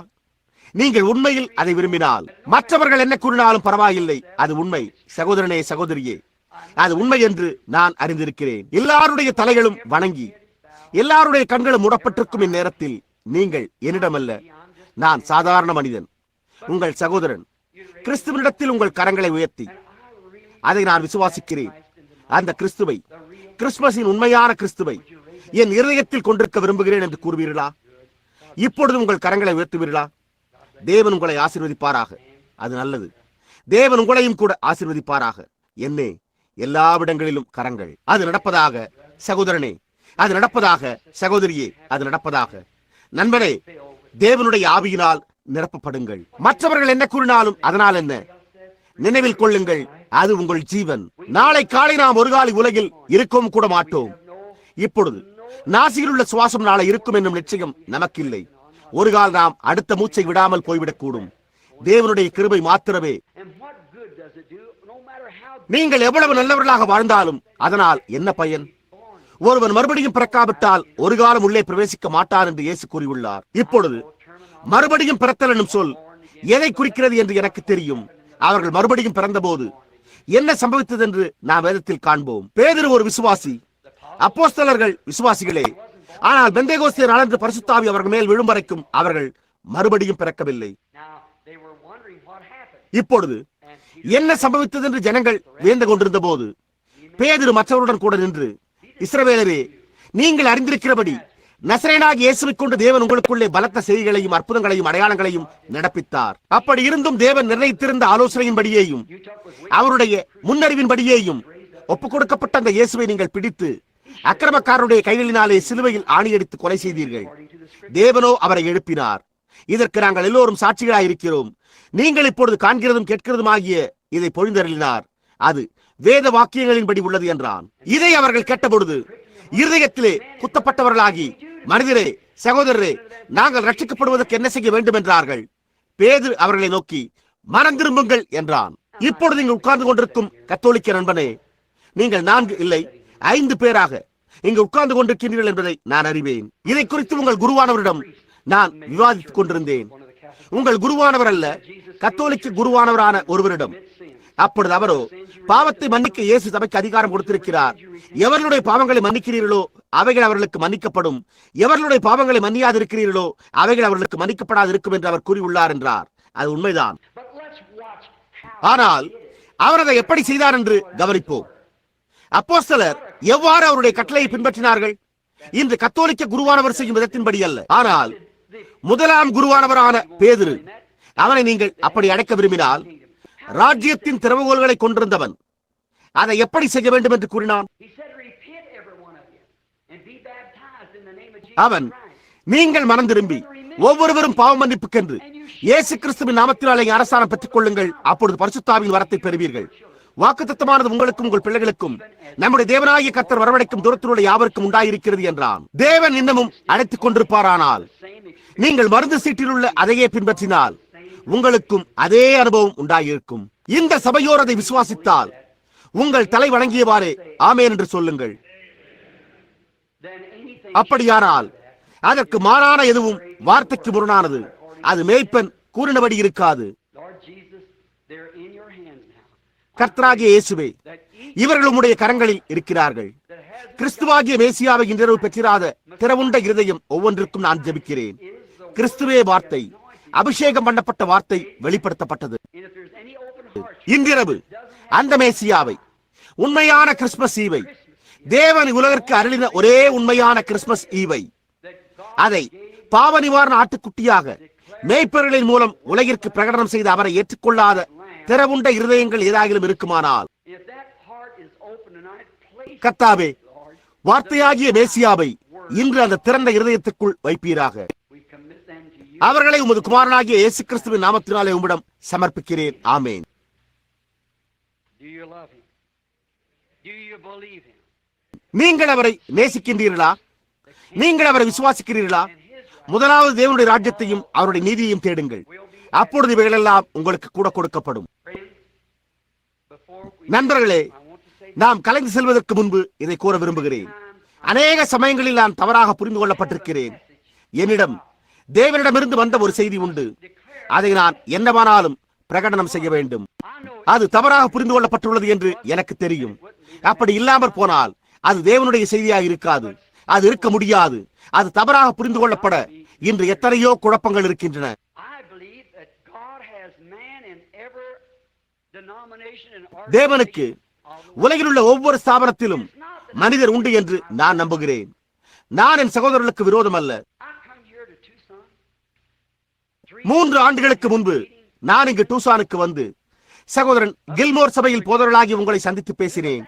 நீங்கள் உண்மையில் அதை விரும்பினால் மற்றவர்கள் என்ன கூறினாலும் பரவாயில்லை, அது உண்மை. சகோதரனே, சகோதரியே, அது உண்மை என்று நான் அறிந்திருக்கிறேன். எல்லாருடைய தலைகளும் வணங்கி எல்லாருடைய கண்களும் மூடப்பட்டிருக்கும் இந்நேரத்தில் நீங்கள் என்னிடமல்ல, நான் சாதாரண மனிதன், உங்கள் சகோதரன், கிறிஸ்துவனிடத்தில் உங்கள் கரங்களை உயர்த்தி அதை நான் விசுவாசிக்கிறேன், அந்த கிறிஸ்துவை, கிறிஸ்துமஸின் உண்மையான கிறிஸ்துவை என் இருதயத்தில் கொண்டிருக்க விரும்புகிறேன் என்று கூறுவீர்களா? இப்பொழுது உங்கள் கரங்களை உயர்த்துவீர்களா? தேவன் உங்களை ஆசீர்வதிப்பாராக. அது நல்லது. தேவன் உங்களையும் கூட ஆசீர்வதிப்பாராக. என்னே, எல்லாவிடங்களிலும் கரங்கள். அது நடப்பதாக சகோதரனே, அது நடப்பதாக சகோதரியே, அது நடப்பதாக. நண்பனே, தேவனுடைய ஆவியினால் நிரப்பப்படுங்கள். மற்றவர்கள் என்ன கூறினாலும் அதனால் என்ன? நினைவில் கொள்ளுங்கள், அது உங்கள் ஜீவன். நாளை காலை நாம் ஒரு காலை உலகில் இருக்கவும் கூட மாட்டோம். இப்பொழுது நாசியில் உள்ள சுவாசம் நாளை இருக்கும் என்னும் நிச்சயம் நமக்கில்லை. ஒரு கால் நாம் அடுத்த மூச்சை விடாமல் போய்விடக்கூடும். தேவனுடைய கிருபை மாத்திரமே. நீங்கள் எவ்வளவு நல்லவர்களாக வாழ்ந்தாலும் அதனால் என்ன பயன்? ஒருவன் மறுபடியும் பிறக்காவிட்டால் ஒரு காலம் உள்ளே பிரவேசிக்க மாட்டார் என்று இயேசு கூறியுள்ளார். இப்பொழுது மறுபடியும் பிறத்தல் என்னும் சொல் எதை குறிக்கிறது என்று எனக்கு தெரியும். அவர்கள் மறுபடியும் பிறந்தபோது என்ன சம்பவித்தது என்று நாம் வேதத்தில் காண்போம். பேதுரு ஒரு விசுவாசி, அப்போஸ்தலர்கள் விசுவாசிகளே. ஆனால் பெந்தேகோஸ்தே நாளன்று பரிசுத்த ஆவி அவர்கள் மேல் விழும் வரைக்கும் அவர்கள் மறுபடியும் பிறக்கவில்லை. இப்பொழுது என்ன சம்பவித்தது என்று ஜனங்கள் வியந்து கொண்டிருந்த போது பேதுரு மற்றவருடன் கூட நின்று, இஸ்ரவேலரே, நீங்கள் அறிந்திருக்கிறபடி நசரேயனாகிய இயேசுவை கொண்டு தேவன் உங்களுக்குள்ளே பலத்த செய்திகளையும் அற்புதங்களையும் அடையாளங்களையும் நடப்பித்தார். அப்படி இருந்தும் தேவன் நிர்ணயித்திருந்த ஆலோசனையின்படியேயும் அவருடைய முன்னறிவின்படியேயும் ஒப்புக் கொடுக்கப்பட்ட அந்த இயேசுவை நீங்கள் பிடித்து அக்கிரமக்காரருடைய கைகளினாலே சிலுவையில் ஆணியடித்து கொலை செய்தீர்கள். தேவனோ அவரை எழுப்பினார். இதற்கு நாங்கள் எல்லோரும் சாட்சிகளாயிருக்கிறோம். நீங்கள் இப்பொழுது காண்கிறதும் கேட்கிறதும் ஆகிய இதை பொழிந்தருளினார். அது வேத வாக்கியங்களின்படி உள்ளது என்றான். இதை அவர்கள் கேட்டபொழுது இருதயத்திலே குத்தப்பட்டவர்களாகி, மனிதரே, சகோதரரே, நாங்கள் ரட்சிக்கப்படுவதற்கு என்ன செய்ய வேண்டும் என்றார்கள். பேதுரு அவர்களை நோக்கி, மனம் திரும்புங்கள் என்றான். இப்பொழுது நீங்கள் உட்கார்ந்து கொண்டிருக்கும் கத்தோலிக்க நண்பனே, நீங்கள் 4 இல்லை 5 பேராக இங்கு உட்கார்ந்து கொண்டிருக்கிறீர்கள் என்பதை நான் அறிவேன். இதை குறித்து உங்கள் குருவானவரிடம் நான் விவாதித்துக் கொண்டிருந்தேன். உங்கள் குருவானவர் அல்ல, கத்தோலிக்க குருவானவரான ஒருவரிடம். அப்பொழுது அவரோ, பாவத்தை மன்னிக்க இயேசு சபைக்கு அதிகாரம் கொடுத்திருக்கிறார். எவர்களுடைய பாவங்களை மன்னிக்கிறீர்களோ அவைகள் அவர்களுக்கு மன்னிக்கப்படும், எவர்களுடைய பாவங்களை மன்னியாதிருக்கிறீர்களோ அவைகள் அவர்களுக்கு மன்னிக்கப்படாது இருக்கும் என்று அவர் கூறியுள்ளார் என்றார். அது உண்மைதான். ஆனால் அவர் அதை எப்படி செய்தார் என்று கவனிப்போம். அப்போஸ்தலர் எவ்வாறு அவருடைய கட்டளையை பின்பற்றினார்கள்? இன்று கத்தோலிக்க குருவானவர் செய்யும் விதத்தின்படி அல்ல. ஆனால் முதலாம் குருவானவரான பேதுரு, அவனை நீங்கள் அப்படி அழைக்க விரும்பினால், ராஜ்யத்தின் திறவுகோல்களை கொண்டிருந்தவன், அதை எப்படி செய்ய வேண்டும் என்று கூறினான். அவன், நீங்கள் மனம் திரும்பி ஒவ்வொருவரும் பாவ மன்னிப்புக்கென்று இயேசு கிறிஸ்துவின் நாமத்தினாலே அரசாணம் பெற்றுக் கொள்ளுங்கள், அப்பொழுது பரிசுத்த ஆவியின் வரத்தை பெறுவீர்கள். வாக்குத்தத்தமானது உங்களுக்கும் உங்கள் பிள்ளைகளுக்கும் நம்முடைய தேவனாகிய கர்த்தர் வரவழைக்கும் தூரத்திலுள்ள யாவருக்கும் உண்டாயிருக்கிறது என்றான். தேவன் இன்னமும் அழைத்துக் கொண்டிருப்பாரானால், நீங்கள் மருந்து சீட்டில் உள்ள அதையே பின்பற்றினால் உங்களுக்கும் அதே அனுபவம் உண்டாகியிருக்கும். இந்த சபையோர் அதை விசுவாசித்தால் உங்கள் தலை வணங்கியவாறே ஆமென் என்று சொல்லுங்கள். அப்படியானால் அதற்கு மாறான எதுவும் வார்த்தைக்கு முரணானது. அது மேய்ப்பன் கூறினபடி இருக்காது. கர்த்தராகிய இயேசுவே, இவர்கள் உம்முடைய கரங்களில் இருக்கிறார்கள். கிறிஸ்துவாகிய மேசியாவை இன்றிரவு பெற்றிராத திறவுண்ட இருதயம் ஒவ்வொன்றிற்கும் நான் ஜெபிக்கிறேன். கிறிஸ்துவே வார்த்தை, அபிஷேகம் பண்ணப்பட்ட வார்த்தை வெளிப்படுத்தப்பட்டது. இன்றிரவு அந்த மேசியாவை, உண்மையான கிறிஸ்துமஸ் ஈவை, தேவன் உலகிற்கு அருளின ஒரே உண்மையான கிறிஸ்துமஸ் ஈவை, அதை பாவ நிவாரண ஆட்டுக்குட்டியாக மேய்ப்பர்களின் மூலம் உலகிற்கு பிரகடனம் செய்த அவரை ஏற்றுக்கொள்ளாத திறவுண்ட இருதயங்கள் ஏதாகிலும் இருக்குமானால், கர்த்தாவே, வார்த்தையாகிய மேசியாவை இன்று அந்த திறந்த இருதயத்துக்குள் வைப்பீராக. அவர்களை உமது குமாரனாகிய இயேசு கிறிஸ்துவின் நாமத்தினாலே உம்மிடம் சமர்ப்பிக்கிறேன். ஆமேன். நீங்கள் அவரை நேசிக்கின்றீர்களா? நீங்கள் அவரை விசுவாசிக்கிறீர்களா? முதலாவது தேவனுடைய ராஜ்யத்தையும் அவருடைய நீதியையும் தேடுங்கள், அப்பொழுது இவைகளெல்லாம் உங்களுக்கு கூட கொடுக்கப்படும். நண்பர்களே, நாம் கலைந்து செல்வதற்கு முன்பு இதை கூற விரும்புகிறேன். அநேக சமயங்களில் நான் தவறாக புரிந்து கொள்ளப்பட்டிருக்கிறேன். என்னிடம் தேவனிடமிருந்து வந்த ஒரு செய்தி உண்டு. அதை நான் என்னவானாலும் பிரகடனம் செய்ய வேண்டும். அது தவறாக புரிந்து கொள்ளப்பட்டுள்ளது என்று எனக்கு தெரியும். அப்படி இல்லாமற் போனால் அது தேவனுடைய செய்தியாக இருக்காது. அது இருக்க முடியாது. அது தவறாக புரிந்து கொள்ளப்பட இன்று எத்தனையோ குழப்பங்கள் இருக்கின்றன. தேவனுக்கு உலகில் உள்ள ஒவ்வொரு ஸ்தாபனத்திலும் மனிதர் உண்டு என்று நான் நம்புகிறேன். நான் என் சகோதரர்களுக்கு விரோதம் அல்ல. 3 ஆண்டுகளுக்கு முன்பு நான் இங்கு டூசானுக்கு வந்து சகோதரன் கில்மோர் சபையில் போதவர்களாகி உங்களை சந்தித்து பேசினேன்.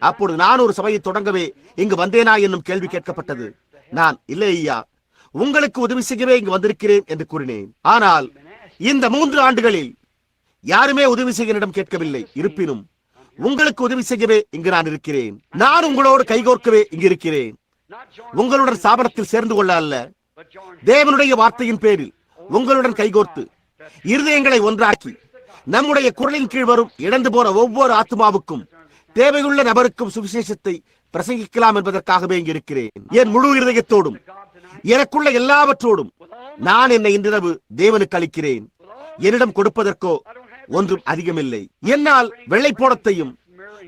அப்பொழுது நான் ஒரு சபையை தொடங்கவே இங்கு வந்தேனா என்னும் கேள்வி கேட்கப்பட்டது. நான் இல்லை ஐயா, உங்களுக்கு உதவி செய்யவே இங்கு வந்திருக்கிறேன் என்று கூறினேன். ஆனால் இந்த 3 ஆண்டுகளில் யாருமே உதவி செய்ய என்னிடம் கேட்கவில்லை. இருப்பினும் உங்களுக்கு உதவி செய்யவே இங்கு நான் இருக்கிறேன். நான் உங்களோடு கைகோர்க்கவே இங்கு இருக்கிறேன். உங்களுடன் ஸ்தாபனத்தில் சேர்ந்து கொள்ள அல்ல, தேவனுடைய வார்த்தையின் பேரில் உங்களுடன் கைகோர்த்து இருதயங்களை ஒன்றாக்கி நம்முடைய குரலின் கீழ் வரும் இழந்து போன ஒவ்வொரு ஆத்மாவுக்கும் தேவையுள்ள நபருக்கும் சுவிசேஷத்தை பிரசங்கிக்கலாம் என்பதற்காகவே இங்கு இருக்கிறேன். என் முழு இருதயத்தோடும் எனக்குள்ள எல்லாவற்றோடும் நான் என்னை இன்றிரவு தேவனுக்கு அளிக்கிறேன். என்னிடம் கொடுப்பதற்கோ ஒன்றும் அதிகமில்லை. என்னால் வெள்ளைப்போடத்தையும்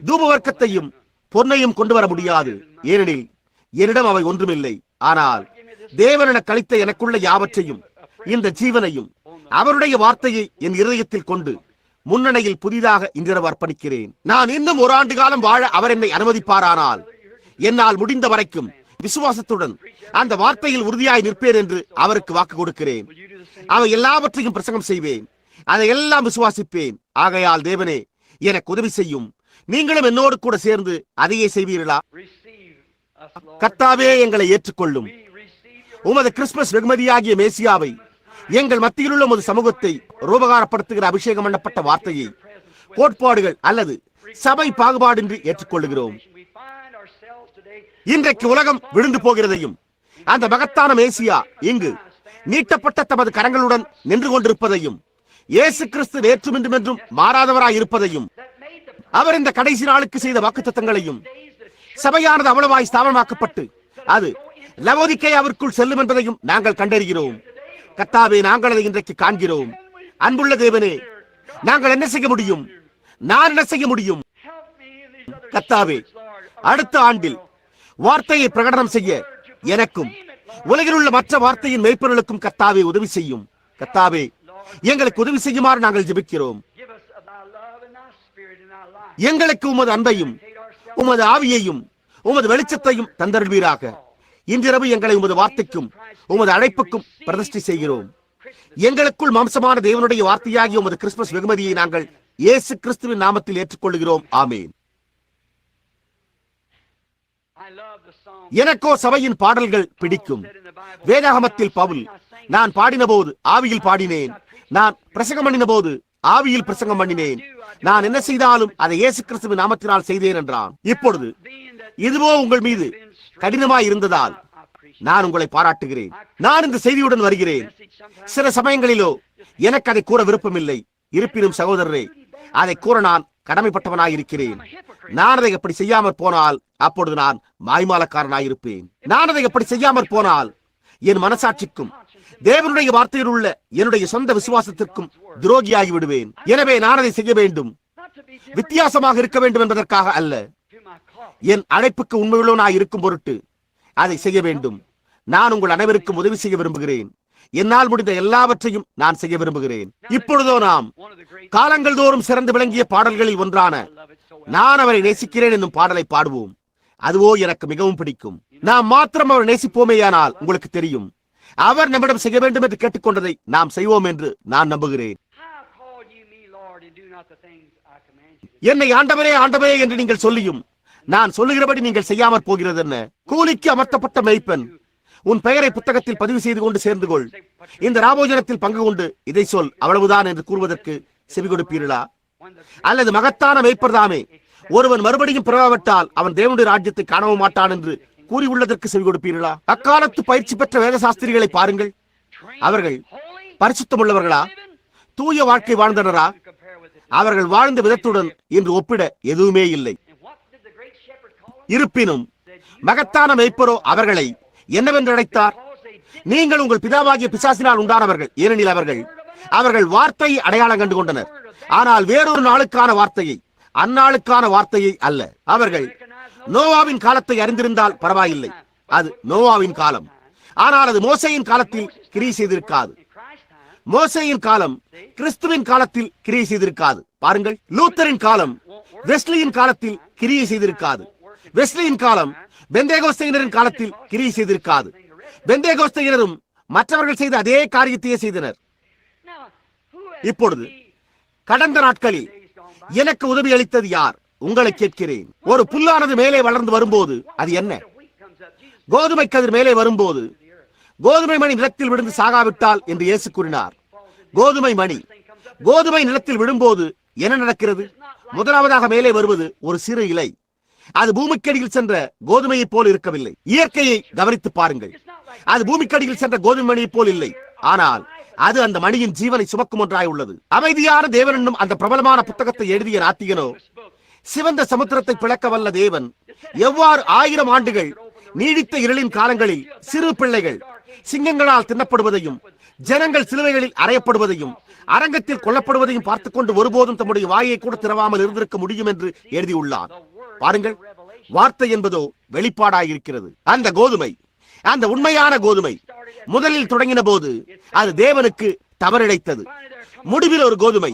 தூபவர்க்கத்தையும் பொன்னையும் கொண்டு வர முடியாது, ஏனெனில் என்னிடம் அவை ஒன்றுமில்லை. ஆனால் தேவன் எனக்கு அளித்த எனக்குள்ள யாவற்றையும், இந்த ஜீவனையும் அவருடைய வார்த்தையை என் இருதயத்தில் கொண்டு முன்னணியில் புதிதாக இன்றிரவு அர்ப்பணிக்கிறேன். நான் இன்னும் 1 ஆண்டு காலம் வாழ அவர் என்னை அனுமதிப்பாரானால் என்னால் முடிந்த வரைக்கும் விசுவாசத்துடன் அந்த வார்த்தையில் உறுதியாய் நிற்பேன் என்று அவருக்கு வாக்கு கொடுக்கிறேன். அவை எல்லாவற்றையும் பிரசங்கம் செய்வேன், அதை எல்லாம் விசுவாசிப்பேன். ஆகையால் தேவனே, எனக்கு உதவி செய்யும். நீங்களும் என்னோடு கூட சேர்ந்து அதையே செய்வீர்களா? கர்த்தாவே, எங்களை ஏற்றுக்கொள்ளும். உமது கிறிஸ்துமஸ் வெகுமதியாகிய மேசியாவை, எங்கள் மத்தியில் உள்ள உமது சமூகத்தை ரூபகாரப்படுத்துகிற அபிஷேகம் பண்ணப்பட்ட வார்த்தையை கோட்பாடுகள் அல்லது சபை பாகுபாடின்றி ஏற்றுக்கொள்ளுகிறோம். இன்றைக்கு உலகம் விழுந்து போகிறதையும் அந்த மகத்தான மேசியா இங்கு நீட்டப்பட்ட தமது கரங்களுடன் நின்று கொண்டிருப்பதையும், இயேசு கிறிஸ்து நேற்றும் இன்றும் என்றும் மாறாதவராய் இருப்பதையும், அவர் இந்த கடைசி நாளுக்கு செய்த வாக்குத்தத்தங்களையும், சபையானது அவ்வளவாய் ஸ்தாபனமாக்கப்பட்டு அது லவோதிக்கேயாவிற்குள் செல்லும் என்பதையும் நாங்கள் கண்டறிகிறோம். கர்த்தாவே, நாங்கள் அதை இன்றைக்கு காண்கிறோம். அன்புள்ள தேவனே, நாங்கள் என்ன செய்ய முடியும்? நான் என்ன செய்ய முடியும்? கர்த்தாவே, அடுத்த ஆண்டில் வார்த்தையை பிரகடனம் செய்ய எனக்கும் உலகில் உள்ள மற்ற வார்த்தையின் மேய்ப்பர்களுக்கும் கர்த்தாவே உதவி செய்யும். கர்த்தாவே, எங்களுக்கு உதவி செய்யுமாறு நாங்கள் ஜெபிக்கிறோம். எங்களுக்கு உமது அன்பையும் உமது ஆவியையும் உமது வெளிச்சத்தையும் தந்தருள்வீராக. இன்றிரவு எங்களை உமது வார்த்தைக்கும் உமது அழைப்புக்கும் பிரதிஷ்டை செய்கிறோம். எங்களுக்குள் மாம்சமான தேவனுடைய வார்த்தையாகிய உமது கிறிஸ்துமஸ் வெகுமதியை நாங்கள் இயேசு கிறிஸ்துவின் நாமத்தில் ஏற்றுக்கொள்கிறோம். ஆமேன். எனக்கோ சபையின் பாடல்கள் பிடிக்கும். வேதாகமத்தில் பவுல், நான் பாடின போது ஆவியில் பாடினேன், நான் பிரசங்கம் பண்ணின போது ஆவியில் பிரசங்கம் பண்ணினேன், நான் என்ன செய்தாலும் அதை இயேசு கிறிஸ்துவின் நாமத்தினால் செய்தேன் என்றான். இப்பொழுது இதுவோ உங்கள் மீது கடினமாய் இருந்ததால் நான் உங்களை பாராட்டுகிறேன். நான் இந்த செய்தியுடன் வருகிறேன். சில சமயங்களிலோ எனக்கு அதை கூற விருப்பமில்லை. இருப்பினும் சகோதரரே, அதை கூற நான் கடமைப்பட்டவனாய் இருக்கிறேன். நான் அதை எப்படி செய்யாமற் போனால் அப்பொழுது நான் மாய்மாலக்காரனாயிருப்பேன். நான் அதை எப்படி செய்யாமற் போனால் என் மனசாட்சிக்கும் தேவனுடைய வார்த்தையில் உள்ள என்னுடைய சொந்த விசுவாசத்திற்கும் துரோகியாகி விடுவேன். எனவே நான் அதை செய்ய வேண்டும். வித்தியாசமாக இருக்க வேண்டும் என்பதற்காக அல்ல, என் அழைப்புக்கு உண்மையுள்ளவனாய் இருக்கும் பொருட்டு அதை செய்ய வேண்டும். நான் உங்கள் அனைவருக்கும் உதவி செய்ய விரும்புகிறேன். என்னால் முடிந்த எல்லாவற்றையும் நான் செய்ய விரும்புகிறேன். இப்பொழுதோ நாம் காலங்கள் தோறும் சிறந்து விளங்கிய பாடல்களில் ஒன்றான நான் அவரை நேசிக்கிறேன் என்னும் பாடலை பாடுவோம். அதுவோ எனக்கு மிகவும் பிடிக்கும். நாம் மாத்திரம் அவர் நேசிப்போமேயானால் உங்களுக்கு தெரியும், அவர் நம்மிடம் செய்ய வேண்டும் என்று கேட்டுக்கொண்டதை நாம் செய்வோம் என்று நான் நம்புகிறேன். என்னை ஆண்டவரே ஆண்டவரே என்று நீங்கள் சொல்லியும் நான் சொல்லுகிறபடி நீங்கள் செய்யாமற் போகிறது என்ன? கூலிக்கு அமர்த்தப்பட்ட மேய்ப்பன், உன் பெயரை புத்தகத்தில் பதிவு செய்து கொண்டு சேர்ந்து கொள், இந்த ராபோஜனத்தில் பங்கு கொண்டு இதை சொல், அவ்வளவுதான் என்று கூறுவதற்கு செவி கொடுப்பீர்களா? அல்லது மகத்தான மேய்ப்பர் தாமே, ஒருவன் மறுபடியும் பிறவாவிட்டால் அவன் தேவனுடைய ராஜ்யத்தை காணவும் மாட்டான் என்று கூறியுள்ளதற்கு செவி கொடுப்பீர்களா? அக்காலத்து பயிற்சி பெற்ற வேத சாஸ்திரிகளை பாருங்கள். அவர்கள் பரிசுத்தம் உள்ளவர்களா? தூய வாழ்க்கை வாழ்ந்தனரா? அவர்கள் வாழ்ந்த விதத்துடன் இன்று ஒப்பிட எதுவுமே இல்லை. இருப்பினும் மகத்தான மேய்ப்பரோ அவர்களை என்னவென்று அழைத்தார்? நீங்கள் உங்கள் பிதாவாகிய பிசாசினால் உண்டானவர்கள், ஏனெனில் அவர்கள் வார்த்தையை அடையாளம் கண்டு கொண்டனர், ஆனால் வேறொரு நாளுக்கான வார்த்தையை, அந்நாளுக்கான வார்த்தையை அல்ல. அவர்கள் நோவாவின் காலத்தை அறிந்திருந்தால் பரவாயில்லை, அது நோவாவின் காலம். ஆனால் அது மோசேயின் காலத்தில் கிரியை செய்திருக்காது. மோசேயின் காலம் கிறிஸ்துவின் காலத்தில் கிரியை செய்திருக்காது. பாருங்கள், லூத்தரின் காலம் வெஸ்லியின் காலத்தில் கிரியை செய்திருக்காது. வெஸ்லியின் காலம் பெந்தேகோஸ்தையினரின் காலத்தில் கிரியை செய்திருக்காது. பெந்தேகோஸ்தையினரும் மற்றவர்கள் செய்த அதே காரியத்தையே செய்தனர். இப்பொழுது கடந்த நாட்களில் எனக்கு உதவி அளித்தது யார்? உங்களை கேட்கிறேன். ஒரு புல்லானது மேலே வளர்ந்து வரும்போது அது என்ன? கோதுமை கதிர் மேலே வரும்போது கோதுமை மணி நிலத்தில் விழுந்து சாகாவிட்டால் என்று இயேசு கூறினார். கோதுமை நிலத்தில் விழும்போது என்ன நடக்கிறது? முதலாவதாக மேலே வருவது ஒரு சிறு இலை. அது பூமிக்கடியில் சென்ற கோதுமையை போல் இருக்கவில்லை. இயற்கையை கவனித்து பாருங்கள். அது பூமிக்கடியில் சென்ற கோதுமை மணியை போல் இல்லை, ஆனால் அது அந்த மணியின் ஜீவனை சுமக்கும் ஒன்றாய் உள்ளது. அமைதியான தேவன் என்னும் அந்த பிரபலமான புத்தகத்தை எழுதிய நாத்திகனோ, சிவந்த சமுத்திரத்தை பிளக்க வல்ல தேவன் எவ்வாறு 1000 ஆண்டுகள் நீடித்த இருளின் காலங்களில் சிறு பிள்ளைகள் சிங்கங்களால் தின்னப்படுவதையும், ஜனங்கள் சிலுவைகளில் அறையப்படுவதையும், அரங்கத்தில் கொல்லப்படுவதையும் பார்த்துக் கொண்டு ஒருபோதும் தம்முடைய வாயை கூட திறவாமல் இருந்திருக்க முடியும் என்று எழுதியுள்ளார். பாருங்கள், வார்த்தை என்பதோ வெளிப்பாடாயிருக்கிறது. அந்த கோதுமை, அந்த உண்மையான கோதுமை முதலில் தொடங்கின போது அது தேவனுக்கு தவறிழைத்தது. முடிவில் ஒரு கோதுமை,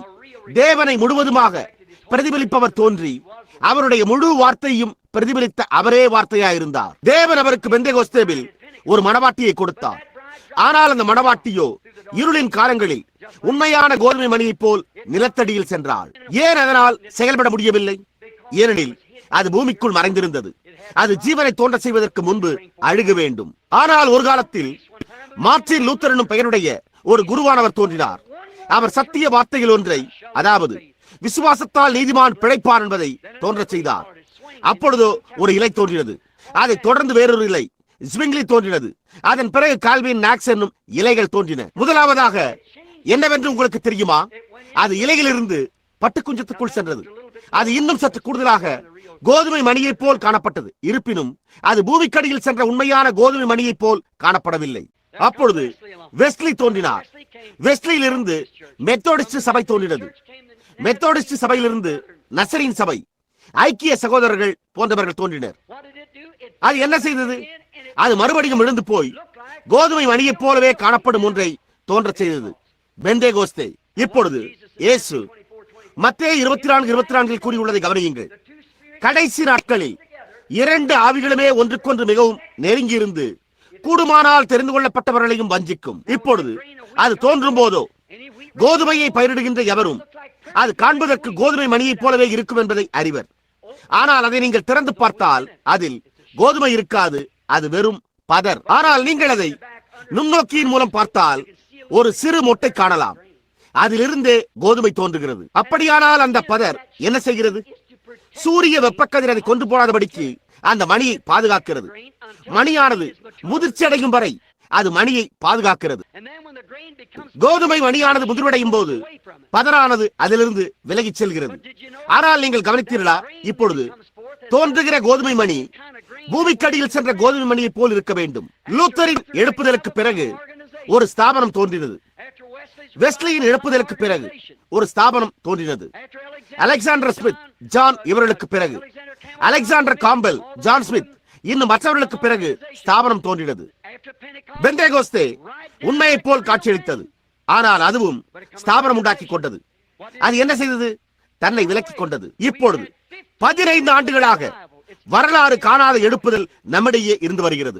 தேவனை முழுவதுமாக பிரதிபலிப்பவர் தோன்றி அவருடைய முழு வார்த்தையும் பிரதிபலித்த அவரே வார்த்தையாயிருந்தார். தேவன் அவருக்கு பெந்தேகோஸ்தேவில் ஒரு மணவாட்டியை கொடுத்தார். ஆனால் அந்த மணவாட்டியோ இருளின் காலங்களில் உண்மையான கோதுமை மணியை போல் நிலத்தடியில் சென்றாள். ஏன் அதனால் செயல்பட முடியவில்லை? ஏனெனில் அது பூமிக்குள் மறைந்திருந்தது. அது ஜீவனை தோன்ற செய்வதற்கு முன்பு அழுக வேண்டும். ஆனால் ஒரு காலத்தில் மார்ட்டின் லூத்தர் என்னும் பெயருடைய ஒரு குருவானவர் தோன்றினார். அவர் சத்திய வார்த்தையில் ஒன்றை, அதாவது விசுவாசத்தால் நீதிமான் பிழைப்பான் என்பதை தோன்ற செய்தார். அப்பொழுதோ ஒரு இலை தோன்றினது. அதை தொடர்ந்து வேறொரு இலை ஸ்விங்லி தோன்றினது. அதன் பிறகு கால்வின் நாக்ஸ் என்னும் இலைகள் தோன்றின. முதலாவதாக என்னவென்று உங்களுக்கு தெரியுமா? அது இலையிலிருந்து பட்டுக்குஞ்சத்துக்குள் சென்றது. அது இன்னும் சற்று கூடுதலாக கோதுமை மணியை போல் காணப்பட்டது. இருப்பினும் அது பூமிக்கடியில் சென்ற உண்மையான கோதுமை மணியை போல் காணப்படவில்லை. அப்பொழுது வெஸ்லி தோன்றினார். வெஸ்லியிலிருந்து மெத்தோடிஸ்ட் சபை தோன்றினது. மெத்தோடிஸ்ட் சபையிலிருந்து நசரீன் சபை, ஐக்கிய சகோதரர்கள் போன்றவர்கள் தோன்றினர். அது என்ன செய்தது? அது மறுபடியும் விழுந்து போய் கோதுமை மணியை போலவே காணப்படும் ஒன்றை தோன்ற செய்தது, பெந்தேகோஸ்தே. இப்பொழுது இயேசு மத்தேயு 24:24 கூறியுள்ளதை கவனியுங்கள். கடைசி நாட்களில் 2 ஆவிகளுமே ஒன்றுக்கொன்று மிகவும் நெருங்கி இருந்து கூடுமானால் தெரிந்து கொள்ளப்பட்டவர்களையும் வஞ்சிக்கும். இப்பொழுது அது தோன்றும் போதோ கோதுமையை பயிரிடுகின்ற எவரும் அது காண்பதற்கு கோதுமை மணியை போலவே இருக்கும் என்பதை அறிவர். ஆனால் அதை நீங்கள் திறந்து பார்த்தால் அதில் கோதுமை இருக்காது, அது வெறும் பதர். ஆனால் நீங்கள் அதை நுண்ணோக்கியின் மூலம் பார்த்தால் ஒரு சிறு மொட்டை காணலாம். அதிலிருந்தே கோதுமை தோன்றுகிறது. அப்படியானால் அந்த பதர் என்ன செய்கிறது? சூரிய வெப்பக்கதிர் அதை கொண்டு போடாதபடிக்கு அந்த மணியை பாதுகாக்கிறது. மணியானது முதிர்ச்சி அடையும் வரை அது மணியை பாதுகாக்கிறது. கோதுமை மணியானது முதிர்வடையும் போது பதரானது அதிலிருந்து விலகிச் செல்கிறது. ஆனால் நீங்கள் கவனித்தீர்களா? இப்பொழுது தோன்றுகிற கோதுமை மணி பூமிக்கடியில் சென்ற கோதுமை மணியை போல் இருக்க வேண்டும். லூத்தரின் எழுப்புதலுக்கு பிறகு ஒரு ஸ்தாபனம் தோன்றினது. வெஸ்லியின் எழுப்புதலுக்கு பிறகு ஒரு ஸ்தாபனம் தோன்றினது. அலெக்சாண்டர் ஸ்மித் ஜான் இவர்களுக்கு பிறகு, அலெக்சாண்டர் காம்பெல், ஜான் ஸ்மித், இன்னும் மற்றவர்களுக்கு பிறகு ஸ்தாபனம் தோன்றினது. பெந்தேகோஸ்தே உண்மையை போல் காட்சியளித்தது, ஆனால் அதுவும் ஸ்தாபனம் உண்டாக்கி கொண்டது. அது என்ன செய்தது? தன்னை விலக்கிக் கொண்டது. இப்பொழுது 15 ஆண்டுகளாக வரலாறு காணாத எழுப்புதல் நம்மிடையே இருந்து வருகிறது.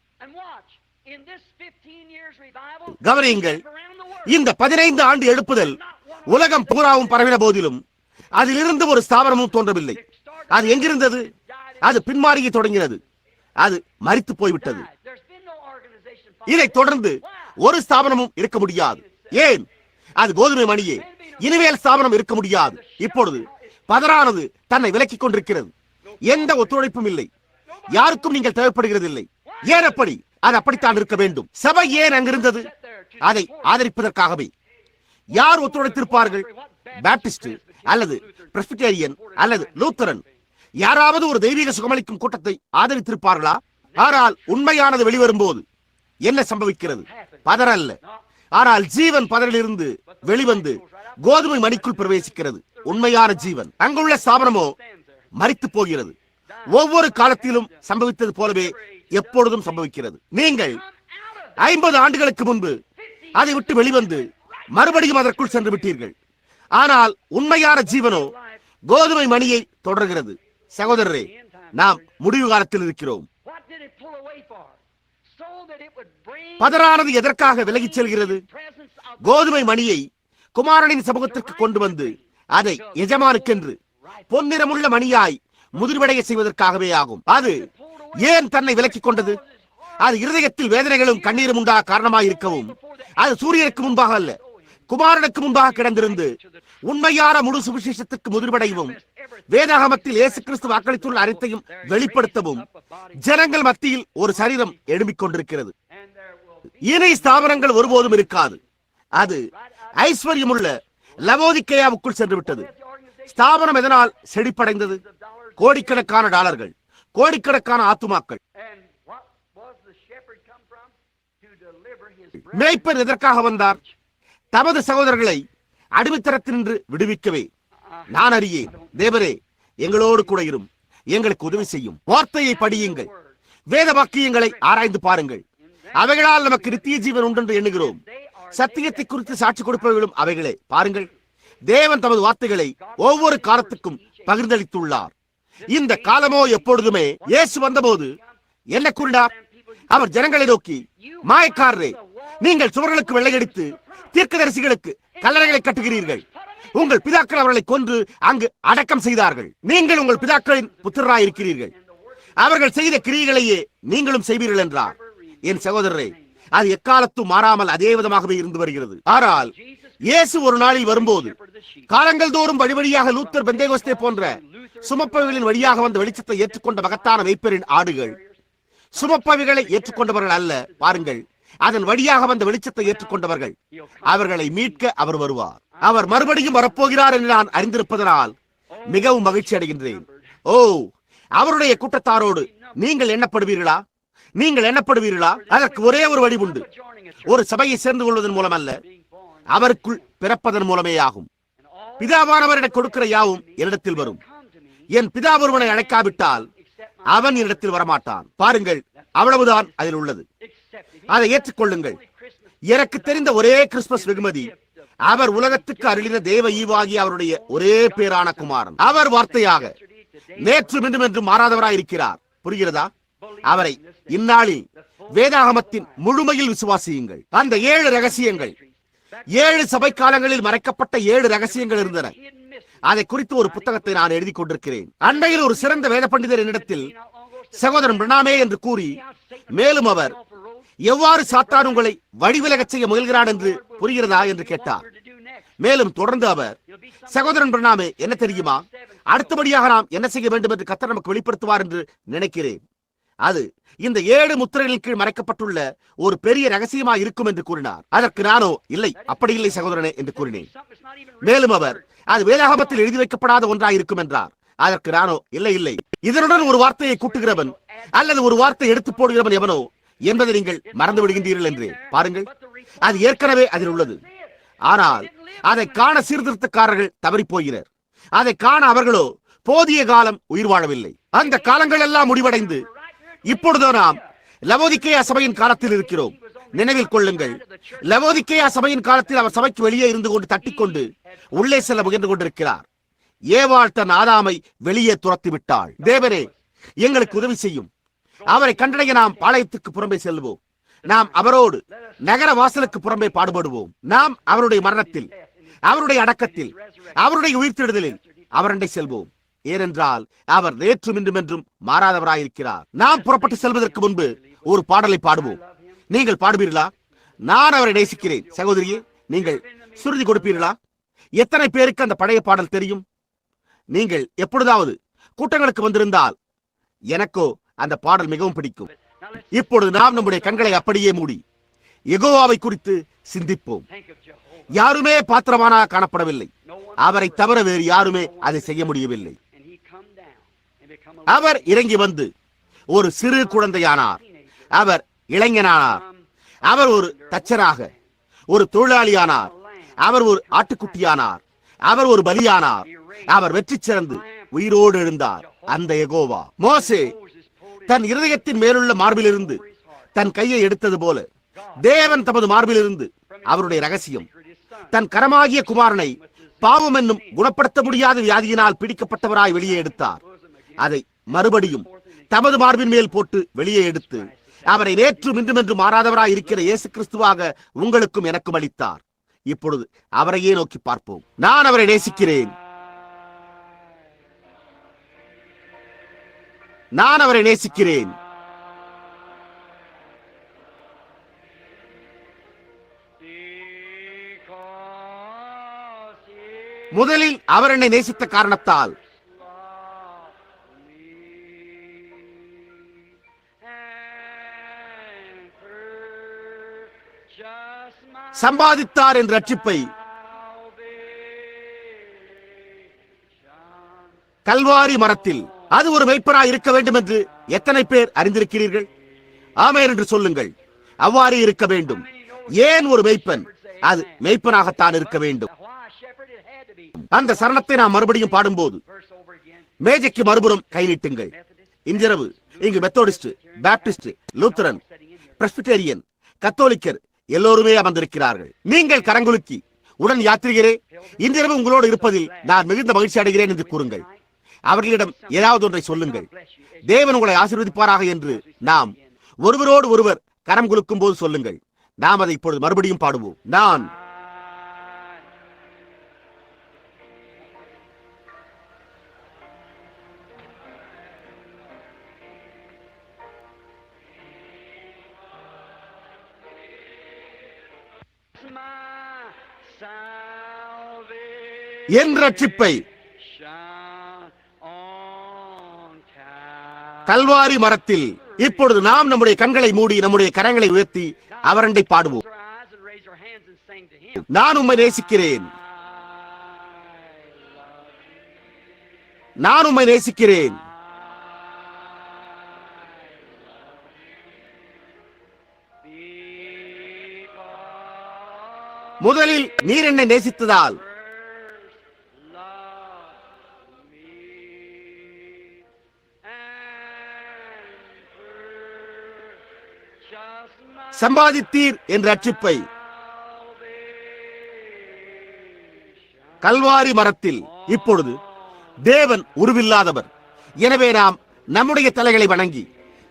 கவனியுங்கள், இந்த 15 ஆண்டு எழுப்புதல் உலகம் பூராவும் பரவின போதிலும் அதிலிருந்து ஒரு ஸ்தாபனமும் தோன்றவில்லை. அது எங்கிருந்தது? அது பின்மாறிய தொடங்கினது. அது மரித்து போய்விட்டது. இதைத் தொடர்ந்து ஒரு ஸ்தாபனமும் இருக்க முடியாது. ஏன்? அது கோதுமை மணியே. இனிமேல் ஸ்தாபனம் இருக்க முடியாது. இப்பொழுது பதரானது தன்னை விலக்கிக் கொண்டிருக்கிறது. எந்த ஒத்துழைப்பும் இல்லை. யாருக்கும் நீங்கள் தேவைப்படுகிறது இல்லை. ஏன் அப்படி? அது அப்படித்தான் இருக்க வேண்டும். சபை ஏன் அங்கிருந்தது? அதை ஆதரிப்பதற்காகவே. யார் ஒத்துழைத்திருப்பார்கள்? பாப்டிஸ்ட் அல்லது பிரெஸ்பிட்டேரியன் அல்லது லூத்தரன் யாராவது ஒரு தெய்வீக சுகமளிக்கும் கூட்டத்தை ஆதரித்திருப்பார்களா? ஆனால் உண்மையானது வெளிவரும்போது என்ன சம்பவிக்கிறது? பதறல்ல, ஆனால் ஜீவன் பதரிலிருந்து வெளிவந்து கோதுமை மணிக்குள் பிரவேசிக்கிறது. உண்மையான ஜீவன். அங்குள்ள ஸ்தாபனமோ மரித்து போகிறது. ஒவ்வொரு காலத்திலும் சம்பவித்தது போலவே எப்பொழுதும் சம்பவிக்கிறது. நீங்கள் 50 ஆண்டுகளுக்கு முன்பு அதை விட்டு வெளிவந்து மறுபடியும் அதற்குள் சென்று விட்டீர்கள். ஆனால் உண்மையான ஜீவனோ கோதுமை மணியை தொடர்கிறது. சகோதரரே, நாம் முடிவு காலத்தில் இருக்கிறோம். பதரானது எதற்காக விலகிச் செல்கிறது? கோதுமை மணியை குமாரனின் சமூகத்திற்கு கொண்டு வந்து அதை எஜமானுக்கென்று பொன்னிறமுள்ள மணியாய் முதிர்வடைய செய்வதற்காகவே ஆகும். அது ஏன் தன்னை விலக்கிக் கொண்டது? அது இருதயத்தில் வேதனைகளும் கண்ணீரும் உண்டாக காரணமாயிருக்கவும், அது சூரியனுக்கு முன்பாக அல்ல, குமாரனுக்கு முன்பாக கிடந்திருந்து உண்மையான முழு சுவிசேஷத்துக்கு முதிர்வடையவும், வேதாகமத்தில் இயேசு கிறிஸ்து வாக்களித்துள்ள அனைத்தையும் வெளிப்படுத்தவும் ஜனங்கள் மத்தியில் ஒரு சரீரம் எழும்பிக் கொண்டிருக்கிறது. இணை ஸ்தாபனங்கள் ஒருபோதும் இருக்காது. அது ஐஸ்வர்யமுள்ள லவோதிக்கேயாவுக்குள் சென்று விட்டது. ஸ்தாபனம் எதனால் செழிப்படைந்தது? கோடிக்கணக்கான டாலர்கள், கோடிக்கணக்கான ஆத்துமாக்கள். மேய்ப்பர் எதற்காக வந்தார்? தமது சகோதரர்களை அடிமைத்தனத்தினின்று விடுவிக்கவே. நான் அறியேன். தேவரே, எங்களோடு கூட இரும், எங்களுக்கு உதவி செய்யும். வார்த்தையை படியுங்கள், வேத வாக்கியங்களை ஆராய்ந்து பாருங்கள். அவைகளால் நமக்கு நித்திய ஜீவன் உண்டென்று எண்ணுகிறோம். சத்தியத்தை குறித்து சாட்சி கொடுப்பவர்களும் அவைகளே. பாருங்கள், தேவன் தமது வார்த்தைகளை ஒவ்வொரு காலத்துக்கும் பகிர்ந்தளித்துள்ளார். இந்த காலமோ எப்பொழுதுமே. இயேசு வந்தபோது என்ன கூறினார்? அவர் ஜனங்களை நோக்கி, மாயக்காரரே, நீங்கள் சுவர்களுக்கு வெள்ளையடித்து தீர்க்கதரிசிகளுக்கு கல்லறைகளை கட்டுகிறீர்கள். உங்கள் பிதாக்கள் அவர்களை கொன்று அங்கு அடக்கம் செய்தார்கள். நீங்கள் உங்கள் பிதாக்களின் புத்திரராயிருக்கிறீர்கள். அவர்கள் செய்த கிரியைகளையே நீங்களும் செய்வீர்கள் என்றார். என் சகோதரரே, அது எக்காலத்தும் மாறாமல் அதே விதமாகவே இருந்து வருகிறது. ஆனால் இயேசு ஒரு நாளில் வரும்போது காலங்கள் தோறும் வழி வழியாக லூத்தர், பெந்தேகோஸ்தே போன்ற சுமப்பவைகளின் வழியாக வந்த வெளிச்சத்தை ஏற்றுக்கொண்ட மகத்தான மேய்ப்பரின் ஆடுகள் சுமப்பவைகளை ஏற்றுக்கொண்டவர்கள் அல்ல. பாருங்கள், அதன் வழியாக வந்த வெளிச்சத்தை ஏற்றுக்கொண்டவர்கள். அவர்களை மீட்க அவர் வருவார். அவர் மறுபடியும் வரப்போகிறார் என்று நான் அறிந்திருப்பதனால் மிகவும் மகிழ்ச்சி அடைகின்றேன். ஓ, அவருடைய கூட்டத்தாரோடு நீங்கள் எண்ணப்படுவீர்களா? நீங்கள் எண்ணப்படுவீர்களா? அதற்கு ஒரே ஒரு வழி உண்டு. ஒரு சபையை சேர்ந்து கொள்வதன் மூலம் அல்ல, அவருக்குள் பிறப்பதன் மூலமே ஆகும். பிதாவானவரிடம் கொடுக்கிற யாவும் என்னிடத்தில் வரும். என் பிதா ஒருவனை அழைக்காவிட்டால் அவன் என்னிடத்தில் வரமாட்டான். பாருங்கள், அவ்வளவுதான் அதில் உள்ளது. அதை ஏற்றுக்கொள்ளுங்கள். எனக்கு தெரிந்த ஒரே கிறிஸ்துமஸ் வெகுமதி அவர் உலகத்துக்கு அருளின தேவ ஈவாகி அவருடைய ஒரே பேரான குமாரன். அவர் வார்த்தையாக நேற்று மீண்டும் என்று மாறாதவராய் இருக்கிறார். புரிகிறதா? அவரை இந்நாளில் வேதாகமத்தின் முழுமையில் விசுவாசியுங்கள். அந்த 7 ரகசியங்கள், 7 சபை காலங்களில் மறைக்கப்பட்ட 7 ரகசியங்கள் இருந்தன. அதை குறித்து ஒரு புத்தகத்தை நான் எழுதி கொண்டிருக்கிறேன். அண்மையில் ஒரு சிறந்த வேத பண்டிதர் என்னிடத்தில் சகோதரன் பிரணாமே என்று கூறி, மேலும் அவர் எவ்வாறு சாத்தான் உங்களை வழிவிலகச் செய்ய முயல்கிறான் என்று புரிகிறதா என்று கேட்டார். மேலும் தொடர்ந்து அவர், சகோதரன் பிரணாமே, என்ன தெரியுமா, அடுத்தபடியாக நாம் என்ன செய்ய வேண்டும் என்று கர்த்தர் நமக்கு வெளிப்படுத்துவார் என்று நினைக்கிறேன். அது இந்த 7 முத்திரைகளின் கீழ் மறைக்கப்பட்டுள்ள ஒரு பெரிய ரகசியமா இருக்கும் என்று கூறினார். அதற்கு நானோ, இல்லை, அப்படி இல்லை சகோதரனே என்று கூறினேன். மேலும் அவர், அது வேதாகமத்தில் எழுதி வைக்கப்படாத ஒன்றாய் இருக்கும் என்றார். அதற்கு நானோ, இல்லை இல்லை, இதனுடன் ஒரு வார்த்தையை கூட்டுகிறவன் அல்லது ஒரு வார்த்தை எடுத்து போடுகிறவன் எவனோ என்பதை நீங்கள் மறந்து விடுகின்றீர்கள் என்று. பாருங்கள், அது ஏற்கனவே அதில் உள்ளது. ஆனால் அதை காண சீர்திருத்தக்காரர்கள் தவறி போகிறார். அதை காண அவர்களோ போதிய காலம் உயிர் வாழவில்லை. அந்த காலங்கள் எல்லாம் முடிவடைந்து இப்பொழுது நாம் லவோதிக்கேயா சபையின் காலத்தில் இருக்கிறோம். நினைவில் கொள்ளுங்கள், லவோதிக்கேயா சபையின் காலத்தில் அவர் சபைக்கு வெளியே இருந்து கொண்டு தட்டிக்கொண்டு உள்ளே செல்ல முயன்று கொண்டிருக்கிறார். ஏவாள் தன் ஆதாமை வெளியே துரத்தி விட்டாள். தேவனே, எங்களுக்கு உதவி செய்யும். அவரை கண்டடைய நாம் பாளையத்துக்கு புறம்பே செல்வோம். நாம் அவரோடு நகர வாசலுக்கு புறம்பே பாடுபடுவோம். நாம் அவருடைய மரணத்தில், அவருடைய அடக்கத்தில், அவருடைய உயிர்த்தெழுதலில் அவரண்டை செல்வோம். ஏனென்றால் அவர் நேற்றும் இன்றும் என்றும் மாறாதவராயிருக்கிறார். நாம் புறப்பட்டு செல்வதற்கு முன்பு ஒரு பாடலை பாடுவோம். நீங்கள் பாடுவீர்களா? நான் அவரை நேசிக்கிறேன். சகோதரியே, நீங்கள் சுருதி கொடுப்பீர்களா? எத்தனை பேருக்கு அந்த பழைய பாடல் தெரியும்? நீங்கள் எப்பொழுதாவது கூட்டங்களுக்கு வந்திருந்தால் எனக்கோ அந்த பாடல் மிகவும் பிடிக்கும். இப்பொழுது நாம் நம்முடைய கண்களை அப்படியே மூடி யெகோவாவை குறித்து சிந்திப்போம். யாருமே பாத்திரமானாக காணப்படவில்லை. அவரை தவிர வேறு யாருமே அதை செய்ய முடியவில்லை. அவர் இறங்கி வந்து ஒரு சிறு குழந்தையானார். அவர் இளைஞனானார். அவர் ஒரு தச்சராக, ஒரு தொழிலாளியானார். அவர் ஒரு ஆட்டுக்குட்டியானார். அவர் ஒரு பலியானார். அவர் வெற்றி சிறந்து உயிரோடு எழுந்தார். அந்த யெகோவா. மோசே தன் இருதயத்தின் மேலுள்ள மார்பிலிருந்து தன் கையை எடுத்தது போல தேவன் தமது மார்பிலிருந்து அவருடைய ரகசியம், தன் கரமாகிய குமாரனை பாவம் என்னும் குணப்படுத்த முடியாத வியாதியினால் பிடிக்கப்பட்டவராய் வெளியே எடுத்தார். அதை மறுபடியும் தமது மார்பின் மேல் போட்டு வெளியே எடுத்து அவரை நேற்றும் இன்றும் என்று மாறாதவராய் இருக்கிற இயேசு கிறிஸ்துவாக உங்களுக்கும் எனக்கும் அளித்தார். இப்பொழுது அவரையே நோக்கி பார்ப்போம். நான் அவரை நேசிக்கிறேன். நான் அவரை நேசிக்கிறேன். முதலில் அவர் என்னை நேசித்த காரணத்தால் சம்பாதித்தார் என்ற ரட்சிப்பை கல்வாரி மரத்தில். அது ஒரு மெய்ப்பனாய் இருக்க வேண்டும் என்று எத்தனை பேர் அறிந்திருக்கிறீர்கள்? ஆமென் என்று சொல்லுங்கள். அவ்வாறு இருக்க வேண்டும். ஏன் ஒரு மெய்ப்பன்? அது மெய்ப்பனாகத்தான் இருக்க வேண்டும். அந்த சரணத்தை நாம் மறுபடியும் பாடும்போது மேஜைக்கு மறுபுறம் கை நீட்டுங்கள். இன்றிரவு இங்கு மெத்தோடிஸ்ட், பாப்டிஸ்ட், லூத்தரன், பிரெஸ்பிட்டேரியன், கத்தோலிக்கர் எல்லோருமே அமர்ந்திருக்கிறார்கள். நீங்கள் கரங்குலுக்கி உடன் யாத்திரிகரே, இன்றிரவு உங்களோடு இருப்பதில் நான் மிகுந்த மகிழ்ச்சி அடைகிறேன் என்று கூறுங்கள். அவர்களிடம் ஏதாவது ஒன்றை சொல்லுங்கள். தேவன் உங்களை ஆசீர்வதிப்பாராக என்று நாம் ஒருவரோடு ஒருவர் கரம் குலுக்கும் போது சொல்லுங்கள். நாம் அதை இப்பொழுது மறுபடியும் பாடுவோம். நான் என் ரட்சிப்பை கல்வாரி மரத்தில். இப்பொழுது நாம் நம்முடைய கண்களை மூடி நம்முடைய கரங்களை உயர்த்தி அவரண்டை பாடுவோம். நான் உம்மை நேசிக்கிறேன். நான் உம்மை நேசிக்கிறேன். முதலில் நீர் என்னை நேசித்ததால் சம்பாதித்தீர் என்ற ரட்சிப்பை கல்வாரி மரத்தில். இப்பொழுது தேவன் உருவில்லாதவர். எனவே நாம் நம்முடைய தலைகளை வணங்கி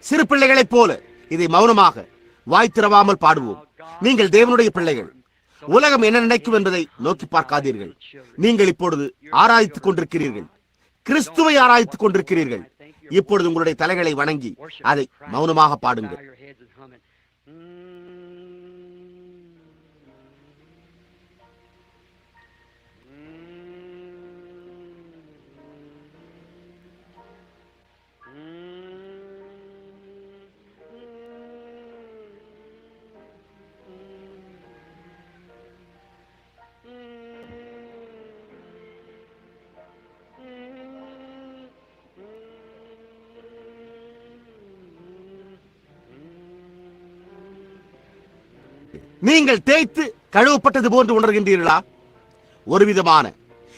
சிறு பிள்ளைகளைப் போல இதை மௌனமாக வாய் திறவாமல் பாடுவோம். நீங்கள் தேவனுடைய பிள்ளைகள். உலகம் என்ன நினைக்கும் என்பதை நோக்கி பார்க்காதீர்கள். நீங்கள் இப்பொழுது ஆராய்த்துக் கொண்டிருக்கிறீர்கள். கிறிஸ்துவை ஆராய்த்துக் கொண்டிருக்கிறீர்கள். இப்பொழுது உங்களுடைய தலைகளை வணங்கி அதை மௌனமாக பாடுங்கள். நீங்கள் தேய்த்து கழுவப்பட்டது போன்று உணர்கின்றீர்களா? ஒரு விதமான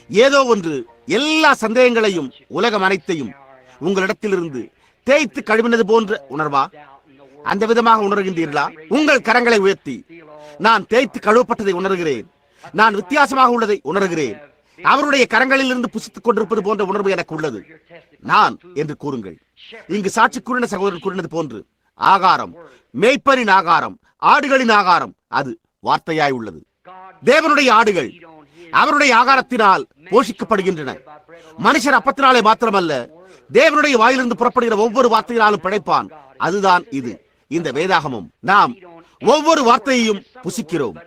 ஏதோ ஒன்று எல்லா சந்தேகங்களையும் உலகம் அனைத்தையும் உங்களிடத்திலிருந்து தேய்த்து கழுவினது போன்ற உணர்வா? அந்த விதமாக உணர்கின்றீர்களா? உங்கள் கரங்களை உயர்த்தி, நான் தேய்த்து கழுவப்பட்டதை உணர்கிறேன், நான் வித்தியாசமாக உள்ளதை உணர்கிறேன், அவருடைய கரங்களில் இருந்து புசித்துக் கொண்டிருப்பது போன்ற உணர்வு எனக்கு உள்ளது நான் என்று கூறுங்கள். இங்கு சாட்சி கூறின சகோதரர் கூறினது போன்று ஆகாரம், மேய்ப்பரின் ஆகாரம், ஆடுகளின் ஆகாரம், அது வார்த்தையாய் உள்ளது. தேவனுடைய ஆடுகள் அவருடைய ஆகாரத்தினால் போஷிக்கப்படுகின்றன. மனுஷர் அப்பத்தினாலே மாத்திரமல்ல, தேவனுடைய வாயிலிருந்து புறப்படுகிற ஒவ்வொரு வார்த்தையினாலும் பிழைப்பான். அதுதான் இது, இந்த வேதாகமும். நாம் ஒவ்வொரு வார்த்தையையும் புசிக்கிறோம்.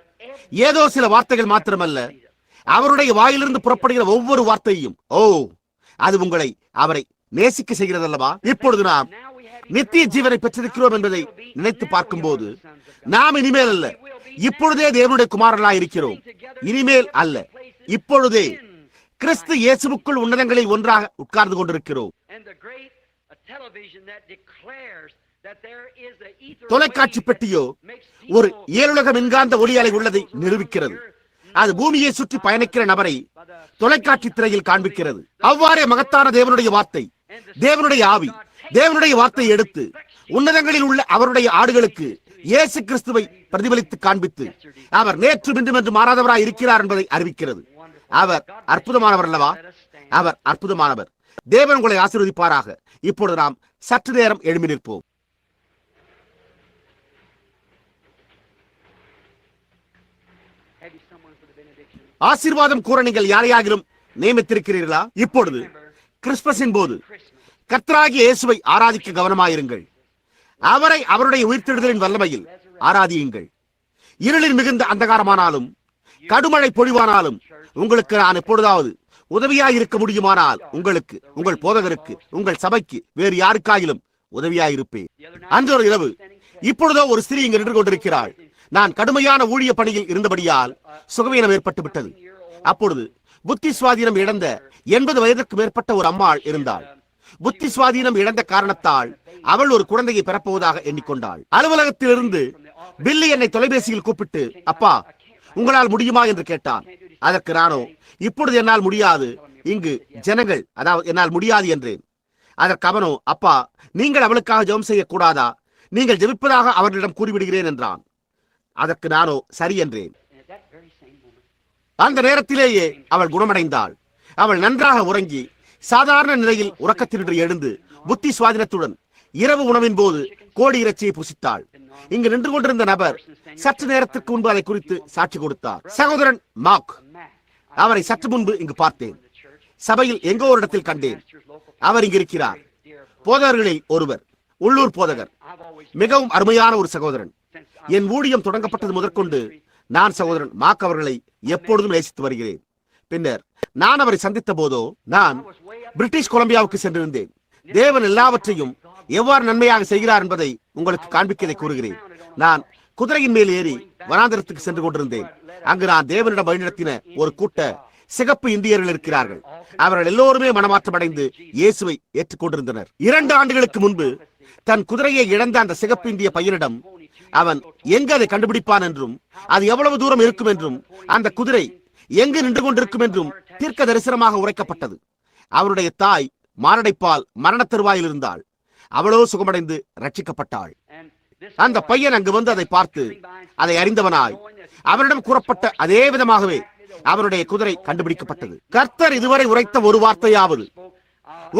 ஏதோ சில வார்த்தைகள் மாத்திரமல்ல, அவருடைய வாயிலிருந்து புறப்படுகிற ஒவ்வொரு வார்த்தையும். ஓ, அது உங்களை அவரை நேசிக்க செய்கிறது அல்லவா? இப்பொழுது நாம் நித்திய ஜீவனை பெற்றிருக்கிறோம் என்பதை நினைத்து பார்க்கும் போது, நாம் இனிமேல் அல்ல, இப்பொழுதே தேவனுடைய குமாரர்களாய் இருக்கிறோம். இனிமேல் அல்ல, இப்பொழுதே கிறிஸ்து இயேசுவுக்குள் உன்னதங்களில் ஒன்றாக உட்கார்ந்து கொண்டிருக்கிறோம். தொலைக்காட்சி பெட்டியோ ஒரு ஏழுலக மின்காந்த ஒளி அலை உள்ளதை நிரூபிக்கிறது. அது பூமியை சுற்றி பயணிக்கிற நபரை தொலைக்காட்சி திரையில் காண்பிக்கிறது. அவ்வாறே மகத்தான தேவனுடைய வார்த்தை, தேவனுடைய ஆவி, தேவனுடைய வார்த்தையை எடுத்து உன்னதங்களில் உள்ள அவருடைய ஆடுகளுக்கு இயேசு கிறிஸ்துவை பிரதிபலித்து காண்பித்து, அவர் நேற்று இன்றும் என்று மாறாதவராய் இருக்கிறார் என்பதை அறிவிக்கிறது. அவர் அற்புதமானவர் அல்லவா? அவர் அற்புதமானவர். தேவன் உங்களை ஆசீர்வதிப்பாராக. இப்பொழுது நாம் சற்று நேரம் எழும்பி நிற்போம். ஆசீர்வாதம் கூற நீங்கள் யாரையாகிலும் நியமித்திருக்கிறீர்களா? இப்பொழுது கிறிஸ்துமஸின் போது கர்த்தராகிய இயேசுவை ஆராதிக்க கவனமாயிருங்கள். அவரை அவருடைய உயிர்த்தெழுதலின் வல்லமையில் ஆராதியுங்கள். இருளின் மிகுந்த அந்தகாரமானாலும் கடுமழை பொழிவானாலும் உங்களுக்கு நான் எப்பொழுதாவது உதவியாய் இருக்க முடியுமானால் உங்களுக்கு, உங்கள் போதகருக்கு, உங்கள் சபைக்கு, வேறு யாருக்காயிலும் உதவியாயிருப்பேன். அன்று ஒரு இரவு, இப்பொழுதோ ஒரு ஸ்திரீ இங்கு நின்று கொண்டிருக்கிறாள். நான் கடுமையான ஊழிய பணியில் இருந்தபடியால் சுகவீனம் ஏற்பட்டு விட்டது. அப்பொழுது புத்தி சுவாதீனம் இழந்த 80 வயதுக்கு மேற்பட்ட ஒரு அம்மாள் இருந்தாள். புத்தி சுவாதீனம் இழந்த காரணத்தால் அவள் ஒரு குழந்தையை பெறப்போவதாக எண்ணிக்கொண்டாள். அலுவலகத்திலிருந்து பில்லி என்னை தொலைபேசியில் கூப்பிட்டு, அப்பா, உங்களால் முடியுமா என்று கேட்டான். அதற்கு நானோ, இப்பொழுது என்னால் முடியாது, இங்கு ஜனங்கள், அதாவது என்னால் முடியாது என்றேன். அதற்கு அவனோ, அப்பா, நீங்கள் அவளுக்காக ஜெபம் செய்யக்கூடாதா? நீங்கள் ஜெபிப்பதாக அவர்களிடம் கூறிவிடுகிறேன் என்றான். அதற்கு நானோ சரி என்றேன். அந்த நேரத்திலேயே அவள் குணமடைந்தாள். அவள் நன்றாக உறங்கி சாதாரண நிலையில் உறக்கத்தினின்று எழுந்து புத்தி சுவாதீனத்துடன் இரவு உணவின் போது கோழி இறைச்சியை புசித்தாள். இங்கு நின்று கொண்டிருந்த நபர் சற்று நேரத்திற்கு முன்பு அதை குறித்து சாட்சி கொடுத்தார். சகோதரன் மார்க், அவரை சற்று முன்பு இங்கு பார்த்தேன். சபையில் எங்கோ ஒரு இடத்தில் கண்டேன். அவர் இங்கு இருக்கிறார். போதகர்களில் ஒருவர், உள்ளூர் போதகர், மிகவும் அருமையான ஒரு சகோதரன். என் ஊழியம் தொடங்கப்பட்டது முதற்கொண்டு நான் சகோதரன் மார்க் அவர்களை எப்பொழுதும் நேசித்து வருகிறேன். பின்னர் நான் அவரை சந்தித்த போதோ, நான் பிரிட்டிஷ் கொலம்பியாவுக்கு சென்றிருந்தேன். தேவன் எல்லாவற்றையும் எவ்வாறு நன்மையாக செய்கிறார் என்பதை உங்களுக்கு காண்பிக்கதை கூறுகிறேன். நான் குதிரையின் மேல் ஏறி வனாந்தரத்துக்கு சென்று கொண்டிருந்தேன். அங்கு நான் தேவனிடம் வழிநடத்தின ஒரு கூட்ட சிகப்பு இந்தியர்கள் இருக்கிறார்கள். அவர்கள் எல்லோருமே மனமாற்றமடைந்து இயேசுவை ஏற்றுக்கொண்டிருந்தனர். 2 ஆண்டுகளுக்கு முன்பு தன் குதிரையை இழந்த அந்த சிகப்பு இந்திய பையனிடம் அவன் எங்கு அதை கண்டுபிடிப்பான் என்றும், அது எவ்வளவு தூரம் இருக்கும் என்றும், அந்த குதிரை எங்கு நின்று கொண்டிருக்கும் என்றும் தீர்க்க தரிசனமாக உரைக்கப்பட்டது. அவருடைய தாய் மாரடைப்பால் மரண தருவாயில் இருந்தாள். அவளோ சுகமடைந்து ரட்சிக்கப்பட்டாள். அந்த பையன் அங்கு வந்து அதை பார்த்து அதை அறிந்தவனாய் அவரிடம் கூறப்பட்ட அதே விதமாகவே அவருடைய குதிரை கண்டுபிடிக்கப்பட்டது. கர்த்தர் இதுவரை உரைத்த ஒரு வார்த்தையாவது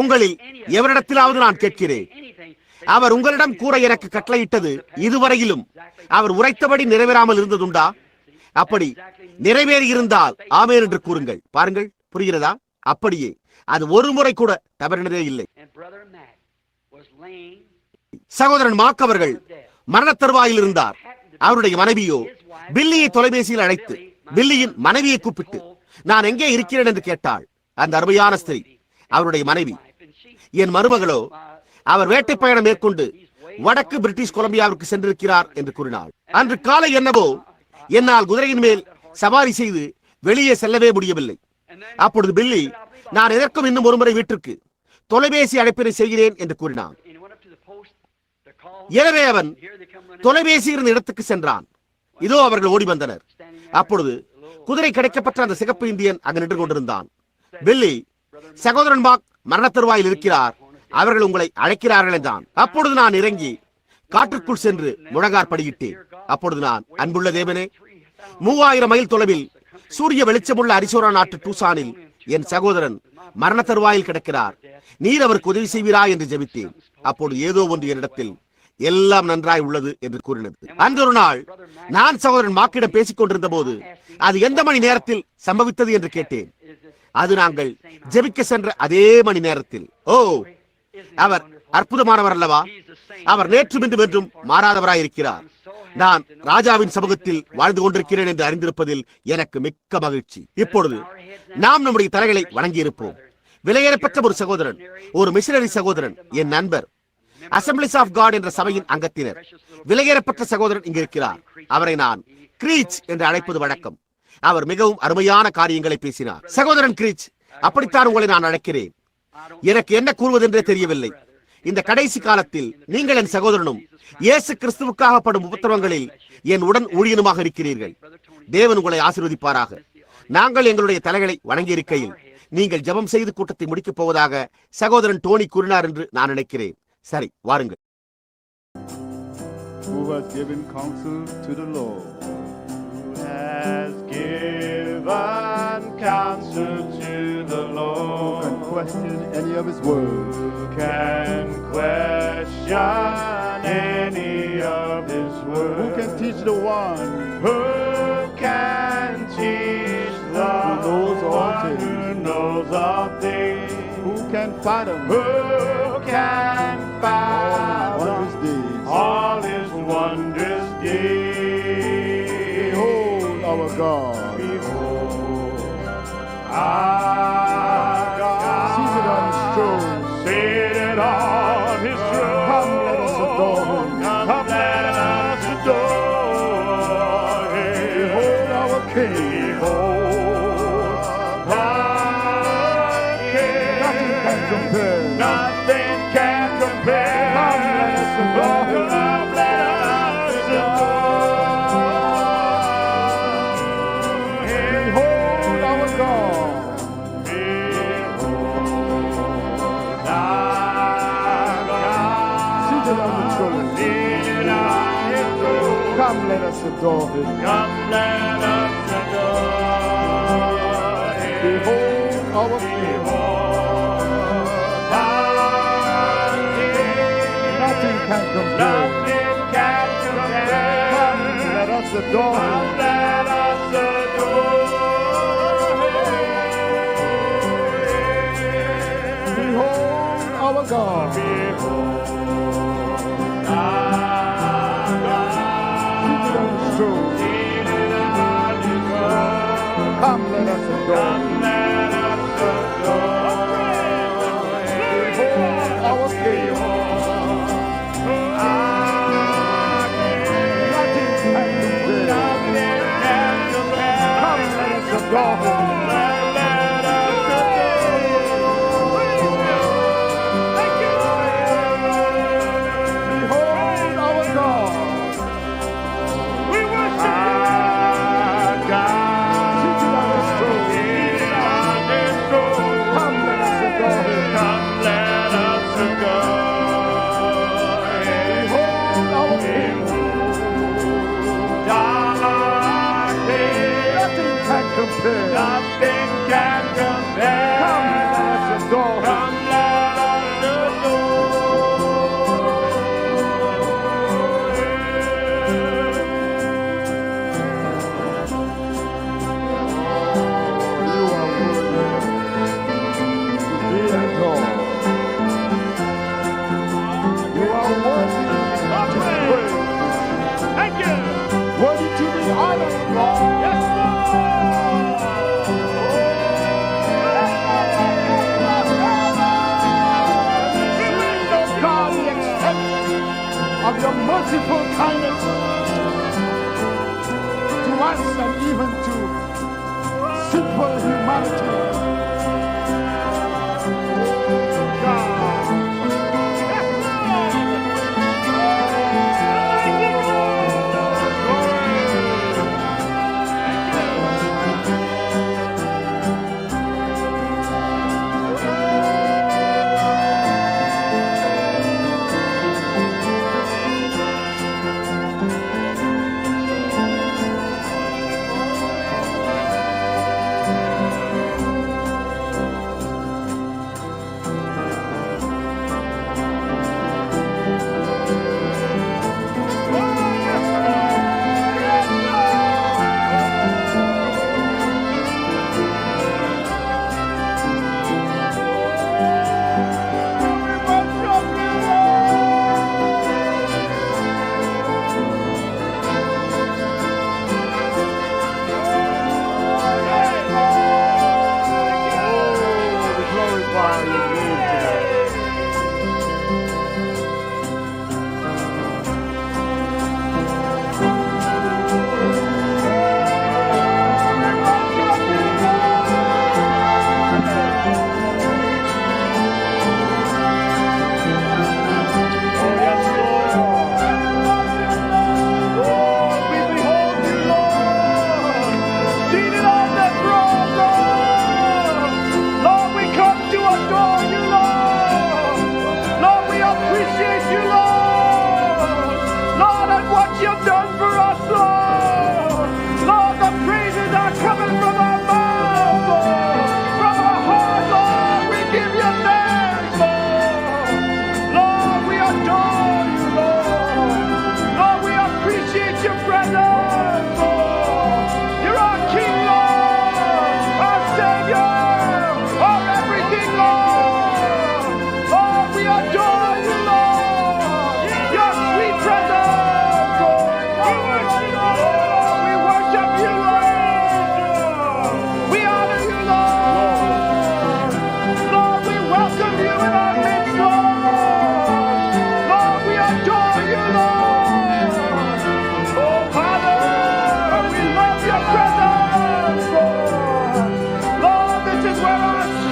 உங்களில் எவரிடத்திலாவது நான் கேட்கிறேன், அவர் உங்களிடம் கூற எனக்கு கட்டளையிட்டது இதுவரையிலும் அவர் உரைத்தபடி நிறைவேறாமல் இருந்ததுண்டா? அப்படி நிறைவேறி இருந்தால் ஆமென் என்று கூறுங்கள். பாருங்கள், புரிகிறதா? அப்படியே அது ஒரு முறை கூட தவறினதே இல்லை. சகோதரன் மார்க் அவர்கள் மரண தருவாயில் இருந்தார். அவருடைய மனைவியோ பில்லியை தொலைபேசியில் அழைத்து பில்லியின் மனைவியை கூப்பிட்டு, நான் எங்கே இருக்கிறேன் என்று கேட்டாள். அந்த அருமையான ஸ்திரீ, அவருடைய மனைவி. என் மருமகளோ அவர் வேட்டை பயணம் மேற்கொண்டு வடக்கு பிரிட்டிஷ் கொலம்பியாவிற்கு சென்றிருக்கிறார் என்று கூறினாள். அன்று காலை என்னவோ என்னால் குதிரையின் மேல் சவாரி செய்து வெளியே செல்லவே முடியவில்லை. அப்பொழுது பில்லி, நான் எதற்கும் இன்னும் ஒருமுறை வீட்டிற்கு தொலைபேசி அழைப்பினை செய்கிறேன் என்று கூறினான். எனவே அவன் தொலைபேசி இருந்த இடத்துக்கு சென்றான். இதோ அவர்கள் ஓடி வந்தனர். அப்பொழுது குதிரை கிடைக்கப்பட்ட அந்த சிகப்பு இந்தியன் அங்கு நின்று கொண்டிருந்தான். பில்லி, சகோதரன் மார்க் மரண தருவாயில் இருக்கிறார், அவர்கள் உங்களை அழைக்கிறார்கள் என்றான். அப்பொழுது நான் இறங்கி காற்றுக்குள் சென்று முழங்கார் படியிட்டேன். அப்பொழுது நான், அன்புள்ள தேவனே, 3000 மைல் தொலைவில் சூரிய வெளிச்சமுள்ள அரிசோரா நாட்டு டூசானில் என் சகோதரன் மரண தருவாயில் கிடக்கிறார், நீர் அவருக்கு உதவி செய்வீரா என்று ஜெபித்தேன். அப்பொழுது ஏதோ ஒன்று என்னிடத்தில் எல்லாம் நன்றாய் உள்ளது என்று கூறினது. அந்த ஒரு நாள் நான் சகோதரன் மாக்கிடம் பேசிக் கொண்டிருந்த போது, அது எந்த மணி நேரத்தில் சம்பவித்தது என்று கேட்டேன். அது நாங்கள் ஜெபிக்க சென்ற அதே மணி நேரத்தில். ஓ, அவர் அற்புதமானவர் அல்லவா? அவர் நேற்றும் இன்றும் என்றும் மாறாதவராயிருக்கிறார். நான் ராஜாவின் சமூகத்தில் வாழ்ந்து கொண்டிருக்கிறேன் என்று அறிந்திருப்பதில் எனக்கு மிக்க மகிழ்ச்சி. இப்பொழுது நாம் நம்முடைய தலைகளை வணங்கியிருப்போம். விலையேறப்பட்ட ஒரு சகோதரன், ஒரு மிஷனரி சகோதரன், என் நண்பர், அசம்பிளிஸ் ஆஃப் காட் என்ற சபையின் அங்கத்தினர், விலையேறப்பட்ட சகோதரன் இங்கு இருக்கிறார். அவரை நான் கிரீச் என்று அழைப்பது வழக்கம். அவர் மிகவும் அருமையான காரியங்களை பேசினார். சகோதரன் கிரீச், அப்படித்தான் உங்களை நான் அழைக்கிறேன். எனக்கு என்ன கூறுவதென்றே தெரியவில்லை. இந்த கடைசி காலத்தில் நீங்கள் என் சகோதரனும் இயேசு கிறிஸ்துவுக்காக படும் உபத்திரவங்களில் என் உடன் ஊழியனுமாக இருக்கிறீர்கள். தேவன் உங்களை ஆசீர்வதிப்பாராக. நாங்கள் எங்களுடைய தலைகளை வணங்கி இருக்கையில் நீங்கள் ஜெபம் செய்து கூட்டத்தை முடிக்கப் போவதாக சகோதரன் டோனி கூறினார் என்று நான் நினைக்கிறேன். சரி, வாருங்கள். Who has given counsel to the Lord? Who has given counsel to the Who Lord? can question any of his words? Who can question any of his words? Who can teach the one Who can teach the Who knows all one things? who knows all things? who can fathom Who can fathom wondrous deeds? all his wondrous deeds? Behold our God, Behold, our God, seated on his throne. seated on his throne. Come, let us adore him. Come, let us adore him. Behold our King, Behold, our King. nothing can compare. Nothing can compare. Come, let us adore him. Come, let us adore him. Behold our God, Behold, our God, seated on the throne. seated on his throne. Come, let us adore him. Come, let us adore him. Behold our King, Behold, our King. nothing can compare. Nothing can compare. Come, let us adore Come, him. let us adore him. Behold our God, Behold, our God, seated on his throne. seated on his throne. Come, let us adore Come, him. let us adore him. Behold our King, Our King. nothing can compare. Nothing can compare. Come, let us adore him. Let us adore him. Behold our God, We worship our God. seated on his throne. Seated on his throne. Come, let us adore him. Come, let us adore him. Behold our King, Our King. nothing can compare. Nothing can compare. Come, let us adore him. Come, let us You are worthy to be adored. You are worthy to be praised. Thank you. Worthy to be honored, Lord. Yes, Sing, O God, the extent of your merciful kindness to us and even to simple humanity.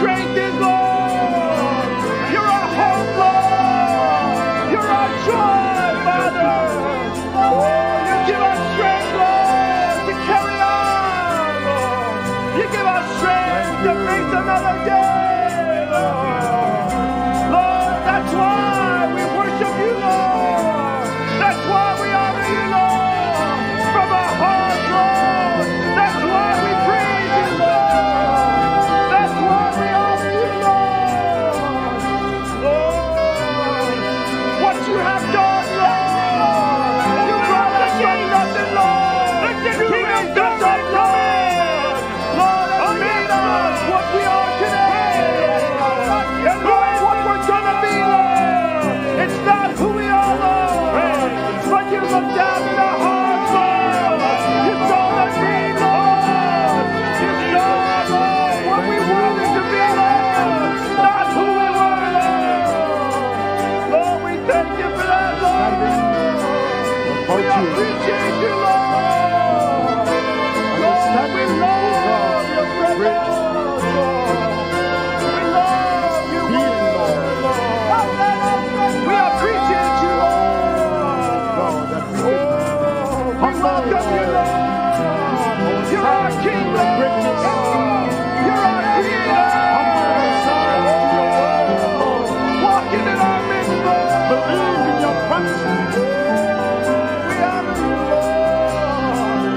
strength is, Lord. You're our hope, Lord. You're our joy, Father. Oh, you give us strength, Lord, to carry on, Lord. You give us strength to face another day, Lord. Lord, that's why we worship you, Lord. That's why we honor you, Lord, from our hearts, Lord. That's why we praise you, Lord. That's why we honor you, Lord. Lord, what you have done, Lord. You brought us from nothing, Lord. You raised us up, Lord. Lord, and made us what we are today. And Lord, what we're gonna be, Lord. It's not who we are, Lord. But you look down in our hearts, Lord. You saw the need, Lord. You saw, Lord, what we wanted to be, Lord. Not who we were, Lord. Lord, we thank you for that, Lord. We appreciate you, Lord. Lord, we love your presence, Lord. We love you, Lord. We appreciate you, Lord. We welcome you, Lord. You're our King, Lord. You're our Creator. Walking in our midst, Lord. Believe in your promises. We honor you, Lord.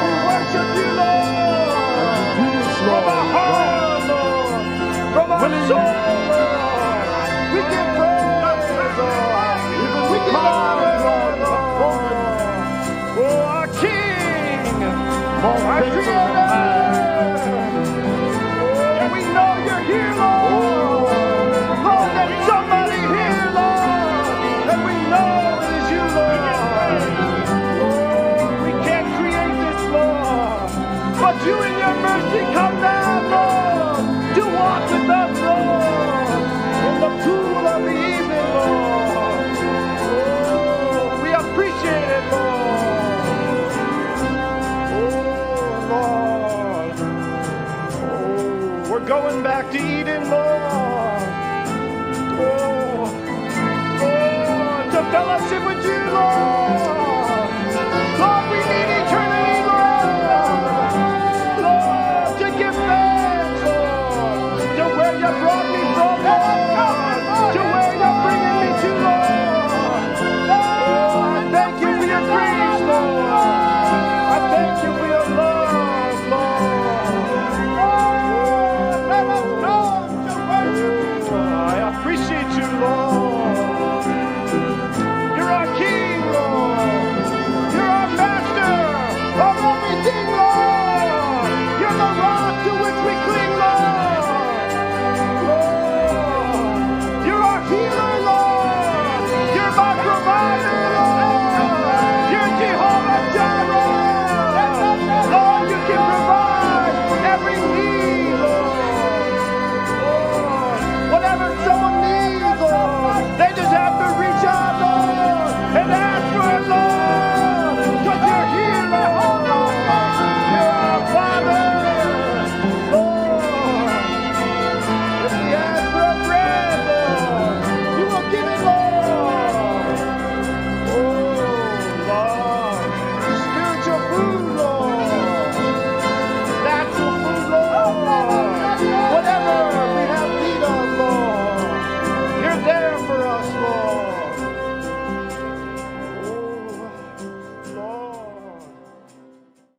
We worship you, Lord. From our heart, Lord. From our soul, Lord. We give praise, Lord. We give honor, Lord. Oh, our King, our Creator. Oh, we know you're here, Lord. Lord, there's somebody here, Lord. And we know it is you, Lord. Lord, we can't create this, Lord. But you in your mercy come down, Lord, to walk with us, Lord, in the cool of the evening, Lord. Oh, we appreciate it, Lord. Oh, Lord. Oh, we're going back to Eden, Lord. Oh, to fellowship with you, Lord. Lord, we need eternity, Lord. Lord, to give thanks, Lord, to where you brought